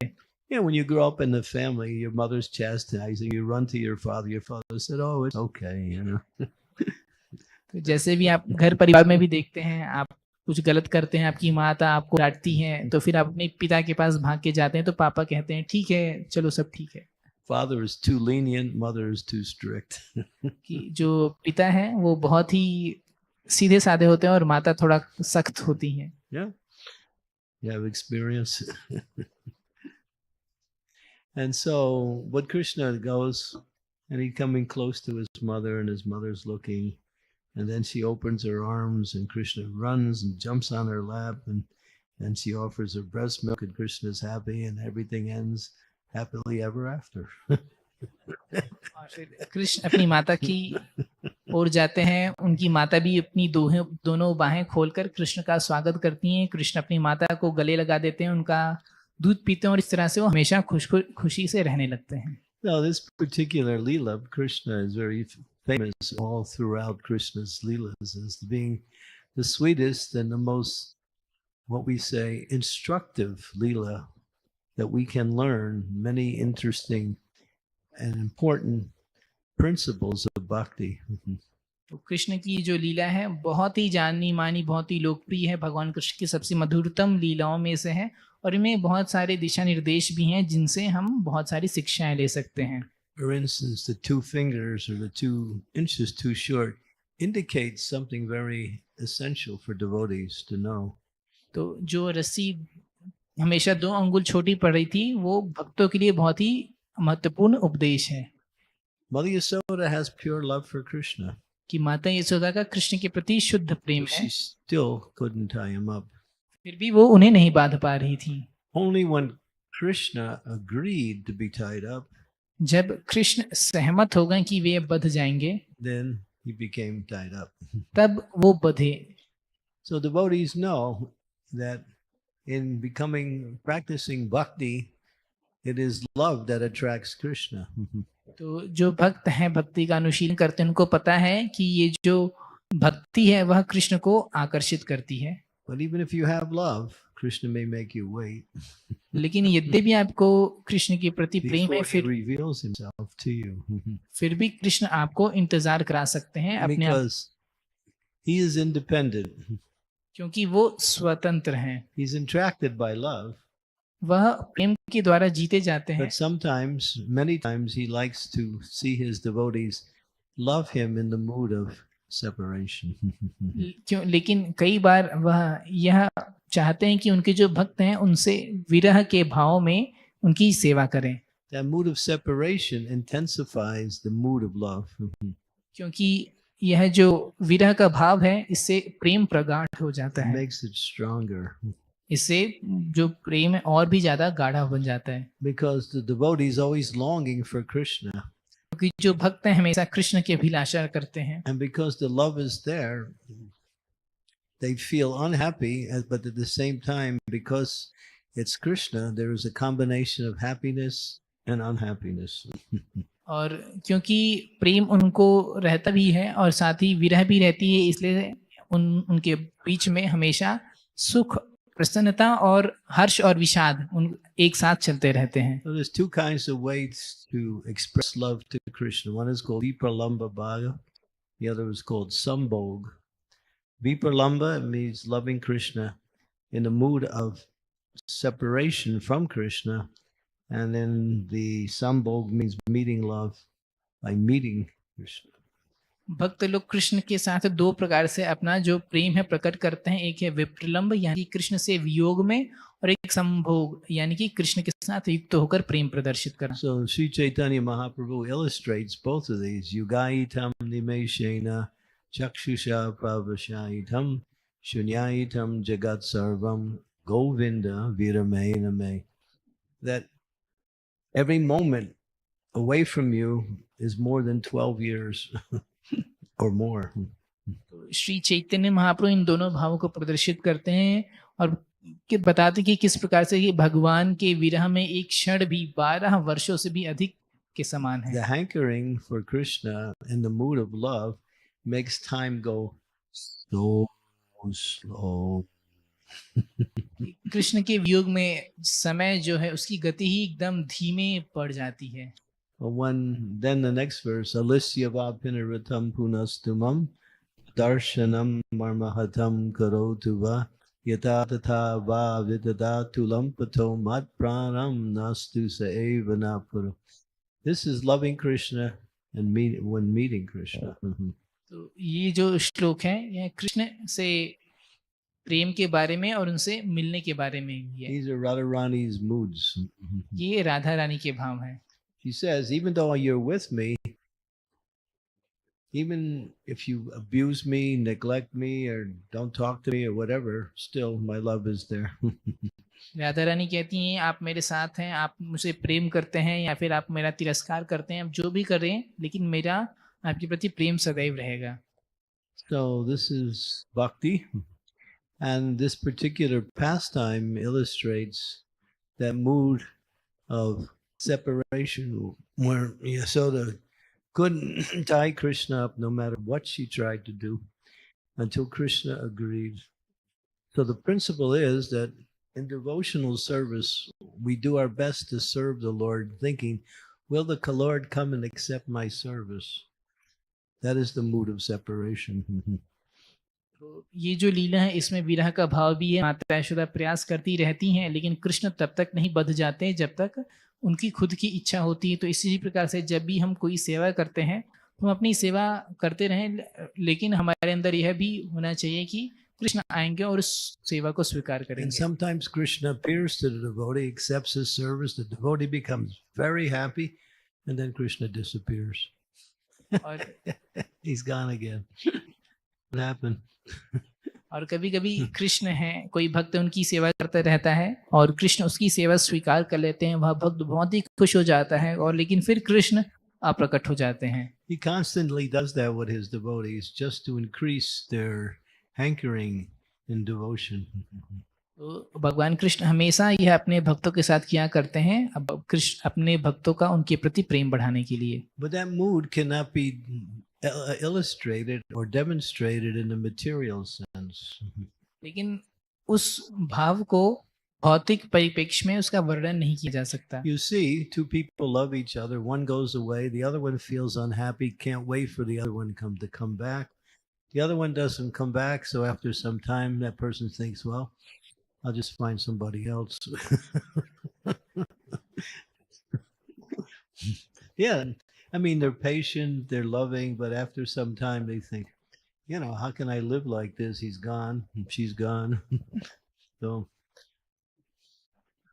Speaker 1: Yeah, when you grow up in the family, your mother's chastising, you run to your father said, oh, it's okay, you know.
Speaker 2: तो जैसे भी आप घर परिवार में भी देखते हैं, आप कुछ गलत करते हैं, आपकी माता आपको डांटती है, तो फिर आप अपने पिता के पास भाग के जाते हैं, तो पापा कहते हैं ठीक है, चलो सब ठीक है।
Speaker 1: Father is too lenient, mother is too strict.
Speaker 2: कि जो पिता है वो बहुत ही सीधे साधे होते हैं और माता थोड़ा सख्त होती हैं।
Speaker 1: Yeah, you have experience. And so, what Krishna goes, and he's coming close to his mother, and his mother's looking, and then she opens her arms, and Krishna runs and jumps on her lap, and she offers her breast milk, and Krishna's happy, and everything ends happily ever after.
Speaker 2: और फिर कृष्ण अपनी माता की ओर जाते हैं, उनकी माता भी अपनी दोनों बाहें खोलकर कृष्ण का स्वागत करती हैं, कृष्ण अपनी माता को गले लगा देते हैं, उनका दूध पीते हैं, और इस तरह से वो हमेशा खुशी से रहने लगते हैं।
Speaker 1: Now, this particular Leela, Krishna is very famous all throughout Krishna's Leelas as being the sweetest and the most, what we say, instructive Leela that we can learn many interesting and important principles of bhakti.
Speaker 2: तो कृष्ण की जो लीला है बहुत ही जानी मानी, बहुत ही लोकप्रिय है, भगवान कृष्ण की सबसे मधुरतम लीलाओं में से है, और इनमें बहुत सारे दिशा निर्देश भी हैं जिनसे हम बहुत सारी शिक्षाएं ले सकते हैं.
Speaker 1: For instance, the 2 fingers or the 2 inches too short indicates something very essential for devotees to know.
Speaker 2: तो जो रस्सी हमेशा 2 अंगुल छोटी पड़ रही थी, वो भक्तों के लिए बहुत ही महत्वपूर्ण उपदेश है
Speaker 1: Mother Yasoda has pure love for Krishna.
Speaker 2: कि माता यशोदा का कृष्ण के प्रति शुद्ध प्रेम है,
Speaker 1: She still couldn't tie him up.
Speaker 2: फिर भी वो उन्हें नहीं बांध पा रही थी.
Speaker 1: Only when Krishna agreed to be tied up,
Speaker 2: जब कृष्ण सहमत हो गए कि वे बंध जाएंगे,
Speaker 1: then he became tied up.
Speaker 2: तब वो बंधे.
Speaker 1: So devotees know that in practicing bhakti, it is love that attracts Krishna.
Speaker 2: तो जो भक्त हैं, भक्ति का अनुशीलन करते हैं, उनको पता है कि ये जो भक्ति है वह कृष्ण को आकर्षित करती है.
Speaker 1: But even if you have love, Krishna may make you wait
Speaker 2: लेकिन यद्यपि आपको कृष्ण के प्रति प्रेम है,
Speaker 1: before he reveals himself to you.
Speaker 2: फिर भी कृष्ण आपको इंतजार करा सकते हैं अपने आप,
Speaker 1: Because he is independent.
Speaker 2: क्योंकि वो स्वतंत्र हैं.
Speaker 1: He's attracted by love.
Speaker 2: वह प्रेम के द्वारा जीते जाते हैं,
Speaker 1: But sometimes, many times, he likes to see his devotees love him in the mood of separation.
Speaker 2: क्यों, लेकिन कई बार वह यह चाहते हैं कि उनके जो भक्त हैं उनसे विरह के भाव में उनकी सेवा करें,
Speaker 1: That mood of separation intensifies the mood of love.
Speaker 2: क्योंकि यह जो विरह का भाव है इससे प्रेम प्रगाढ़ हो जाता
Speaker 1: It
Speaker 2: है,
Speaker 1: makes it stronger.
Speaker 2: इससे जो प्रेम है और भी ज्यादा गाढ़ा बन जाता है.
Speaker 1: Because the devotee is always longing for Krishna.
Speaker 2: क्योंकि जो भक्त हैं हमेशा कृष्ण की अभिलाषा करते हैं,
Speaker 1: And because the love is there, they feel unhappy, but at the same time, because it's Krishna, there is a combination of happiness and unhappiness.
Speaker 2: और क्योंकि प्रेम उनको रहता भी है और साथ ही विरह भी रहती है, इसलिए उनके बीच में हमेशा सुख, प्रसन्नता और हर्ष और विषाद उन एक साथ चलते रहते हैं.
Speaker 1: So there's 2 kinds of ways to express love to Krishna. One is called Vipralamba Bhaga. The other is called Sambhog. Vipralamba means loving Krishna in the mood of separation from Krishna. And then the Sambhog means meeting love by meeting Krishna.
Speaker 2: भक्त लोग कृष्ण के साथ 2 प्रकार से अपना जो प्रेम है प्रकट करते हैं. एक है विप्रलंब यानी कृष्ण से वियोग में, और एक संभोग यानी कि कृष्ण के साथ युक्त होकर प्रेम प्रदर्शित करना.
Speaker 1: So Sri Chaitanya Mahaprabhu illustrates both of these. Yugaitam nimeshena chakshusha pravashaitam shunyaitam jagat sarvam govinda viramena me. That every moment away from you is more than 12 years or more.
Speaker 2: तो श्री चैतन्य महाप्रभु इन दोनों भावों को प्रदर्शित करते हैं और बताते कि किस प्रकार से ये भगवान के विरह में एक क्षण भी 12 वर्षों से भी अधिक के समान है.
Speaker 1: The hankering for Krishna in the mood of love makes time go so slow.
Speaker 2: Krishna के वियोग में समय जो है उसकी गति ही एकदम धीमे पड़ जाती है.
Speaker 1: Then the next verse, Alisya Vapinaratam Punastumam Darshanam Marmahatam Karotu Va Yata Tata Va Vidadatulam Pato Mat Pranam Nastu Saeva Napuru. This is loving Krishna and when meeting Krishna.
Speaker 2: तो ये जो श्लोक है यह कृष्ण से प्रेम के बारे में और उनसे मिलने के बारे में भी है.
Speaker 1: These are Radharani's moods.
Speaker 2: ये राधा रानी के भाव हैं.
Speaker 1: She says, even though you're with me, even if you abuse me, neglect me, or don't talk to me or whatever, still my love is there.
Speaker 2: Radha Rani कहती हैं आप मेरे साथ हैं, आप मुझे प्रेम करते हैं या फिर आप मेरा तिरस्कार करते हैं, आप जो भी कर रहे हैं, लेकिन मेरा आपके प्रति प्रेम सदैव रहेगा.
Speaker 1: So this is bhakti, and this particular pastime illustrates that mood of separation where Yasoda couldn't tie Krishna up no matter what she tried to do until Krishna agreed. So the principle is that in devotional service, we do our best to serve the Lord, thinking will the Lord come and accept my service? That is the mood of separation.
Speaker 2: तो ये जो लीला है इसमें विरह का भाव भी है। माता यशोदा प्रयास करती रहती हैं लेकिन कृष्ण तब तक नहीं बंध जाते जब तक उनकी खुद की इच्छा होती है। तो इसी प्रकार से जब भी हम कोई सेवा करते हैं तो हम अपनी सेवा करते रहें, लेकिन हमारे अंदर यह भी होना चाहिए कि कृष्ण आएंगे और उस सेवा को स्वीकार
Speaker 1: And
Speaker 2: करेंगे।
Speaker 1: sometimes Krishna appears to the devotee, accepts his service, the devotee becomes very happy, and then Krishna disappears.
Speaker 2: और
Speaker 1: He's gone again. What happened?
Speaker 2: और कभी कभी कृष्ण है, कोई भक्त उनकी सेवा करता रहता है और कृष्ण उसकी सेवा स्वीकार कर लेते हैं, वह भक्त बहुत ही खुश हो जाता है और लेकिन फिर कृष्ण अप्रकट हो जाते हैं।
Speaker 1: He constantly does that with his devotees just to increase their hankering in devotion.
Speaker 2: तो भगवान कृष्ण हमेशा यह अपने भक्तों के साथ किया करते हैं, अब कृष्ण अपने भक्तों का उनके प्रति प्रेम बढ़ाने के लिए।
Speaker 1: But that mood cannot be illustrated or demonstrated in the material sense.
Speaker 2: लेकिन उस भाव को भौतिक परिप्रेक्ष्य में उसका वर्णन नहीं किया जा सकता।
Speaker 1: You see, two people love each other. One goes away, the other one feels unhappy, can't wait for the other one to come back. The other one doesn't come back, so after some time, that person thinks, well, I'll just find somebody else. Yeah, I mean, they're patient, they're loving, but after some time, they think, how can I live like this? He's gone, she's gone. So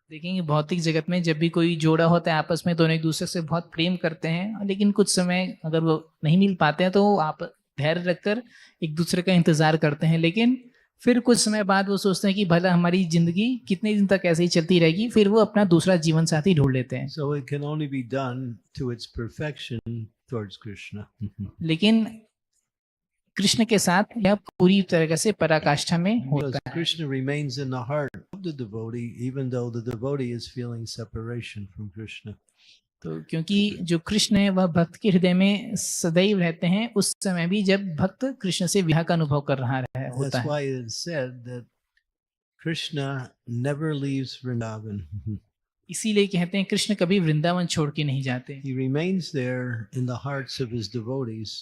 Speaker 2: देखेंगे भौतिक जगत में जब भी कोई जोड़ा होता है आपस में, दोनों एक दूसरे से बहुत प्रेम करते हैं, लेकिन कुछ समय अगर वो नहीं मिल पाते हैं तो आप धैर्य रखकर एक दूसरे का इंतजार करते हैं, लेकिन फिर कुछ समय बाद वो सोचते हैं कि भला हमारी जिंदगी कितने दिन तक ऐसे ही चलती रहेगी, फिर वो अपना दूसरा जीवन साथी ढूंढ लेते हैं।
Speaker 1: So it can only be done to its perfection towards Krishna.
Speaker 2: लेकिन कृष्ण के साथ यह पूरी तरह से पराकाष्ठा में
Speaker 1: Because
Speaker 2: होता है।
Speaker 1: Krishna remains in the heart of the devotee, even though the devotee is feeling separation from Krishna.
Speaker 2: तो क्योंकि जो कृष्ण है वह भक्त के हृदय में सदैव रहते हैं, उस समय भी जब भक्त कृष्ण से विरह का अनुभव कर रहा होता
Speaker 1: That's
Speaker 2: है।
Speaker 1: why it is said that Krishna never leaves Vrindavan.
Speaker 2: इसीलिए कहते हैं कृष्ण कभी वृंदावन छोड़ के नहीं जाते।
Speaker 1: He remains there in the hearts of his devotees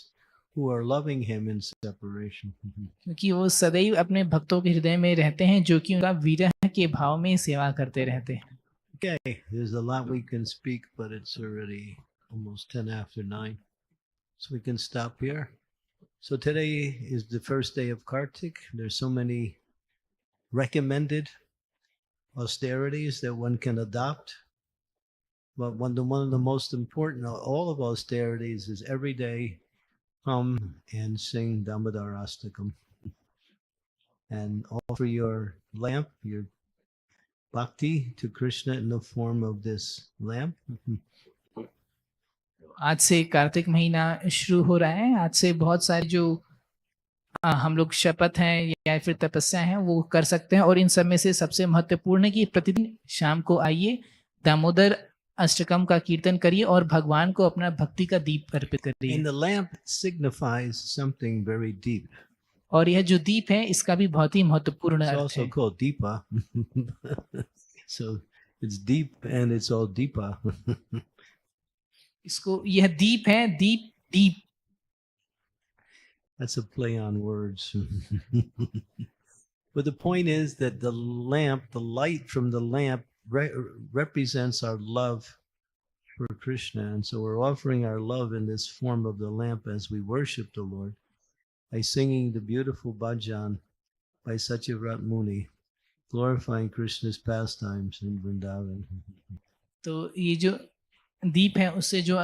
Speaker 1: who are loving him in separation.
Speaker 2: क्योंकि वो सदैव अपने भक्तों के हृदय में रहते हैं जो कि उनका विरह के भाव में सेवा करते रहते हैं।
Speaker 1: Okay, there's a lot we can speak, but it's already almost 10 after 9. So we can stop here. So today is the first day of Kartik. There's so many recommended austerities that one can adopt. But one of the most important of all of austerities is every day come and sing Damodar Astakam and offer your lamp, your bhakti to Krishna in the form of this lamp.
Speaker 2: आज से कार्तिक महीना शुरू हो रहा है। आज से बहुत सारे जो हम लोग शपथ हैं या फिर तपस्या हैं वो कर सकते हैं, और इन सब में से सबसे महत्वपूर्ण है कि प्रतिदिन शाम को आइए, दामोदर अष्टकम का कीर्तन करिए और भगवान को अपना भक्ति का दीप अर्पित करिए।
Speaker 1: And the lamp signifies something very deep.
Speaker 2: और यह जो दीप है इसका भी बहुत ही महत्वपूर्ण
Speaker 1: It's
Speaker 2: अर्थ
Speaker 1: also
Speaker 2: है।
Speaker 1: called Deepa. So it's deep and it's all Deepa.
Speaker 2: इसको यह दीप है, दीप दीप।
Speaker 1: That's a play on words. But the point is that the lamp, the light from the lamp represents our love for Krishna. And so we're offering our love in this form of the lamp as we worship the Lord by singing the beautiful bhajan by Satyavrat Muni, glorifying Krishna's pastimes in Vrindavan.
Speaker 2: तो ये जो दीप है उससे जो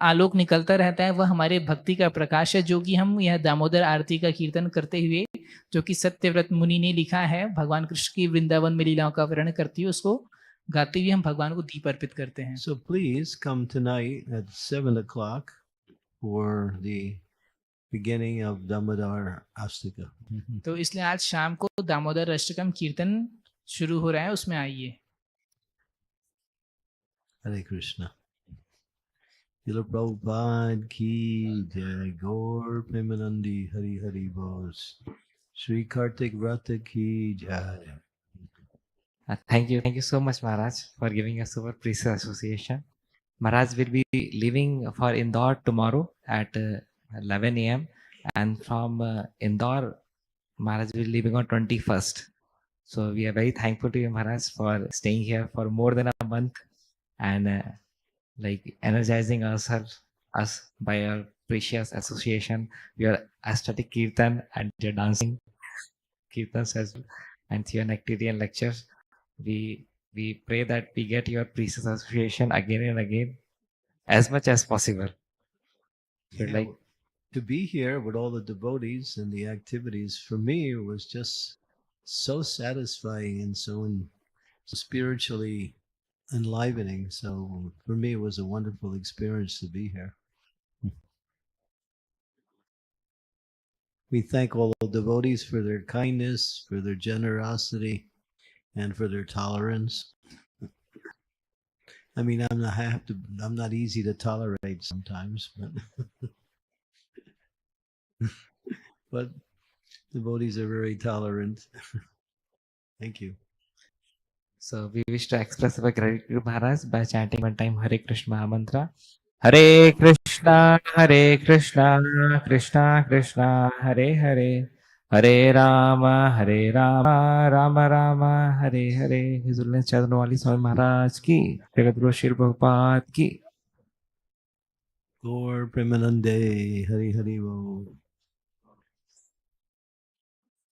Speaker 2: आलोक निकलता रहता है वह हमारे भक्ति का प्रकाश है, जो कि हम यह दामोदर आरती का कीर्तन करते हुए, जो कि सत्यव्रत मुनि ने लिखा है, भगवान कृष्ण की वृंदावन में लीलाओं का वर्णन करती है, उसको गाते हुए हम भगवान को दीप अर्पित करते हैं।
Speaker 1: So please come tonight at 7 o'clock for the beginning of Damodar Astika.
Speaker 2: तो इसलिए आज शाम को दामोदर अष्टकम कीर्तन शुरू हो रहा है, उसमें आइए।
Speaker 1: Hare Krishna. Srila Prabhupada ki jai, Gaur Premanandi Hari Hari Bos, Shri Kartik Vrata ki jai.
Speaker 3: Thank you so much, Maharaj, for giving us super precious association. Maharaj will be leaving for Indore tomorrow at 11 a.m. and from Indore, Maharaj will be leaving on 21st. So we are very thankful to you, Maharaj, for staying here for more than a month and like energizing us by your precious association, your aesthetic kirtan and your dancing kirtans as well, and your nectarian lectures. We pray that we get your precious association again and again as much as possible. So
Speaker 1: Yeah,
Speaker 3: like
Speaker 1: well, to be here with all the devotees and the activities for me was just so satisfying and so spiritually enlivening. So for me, it was a wonderful experience to be here. We thank all the devotees for their kindness, for their generosity, and for their tolerance. I mean, I'm not easy to tolerate sometimes, but devotees are very tolerant. Thank you.
Speaker 3: so, we wish to express our gratitude, Maharaj, by chanting one time Hare Krishna Maha Mantra. Hare Krishna, Krishna Krishna, Hare Hare, Hare Rama, Rama Rama, Hare Hare. His Holiness Chandrawali Swami Maharaj ki, Jagat Guru Shri Prabhupada ki.
Speaker 1: Gaur Premanande, Hari Hari Bo.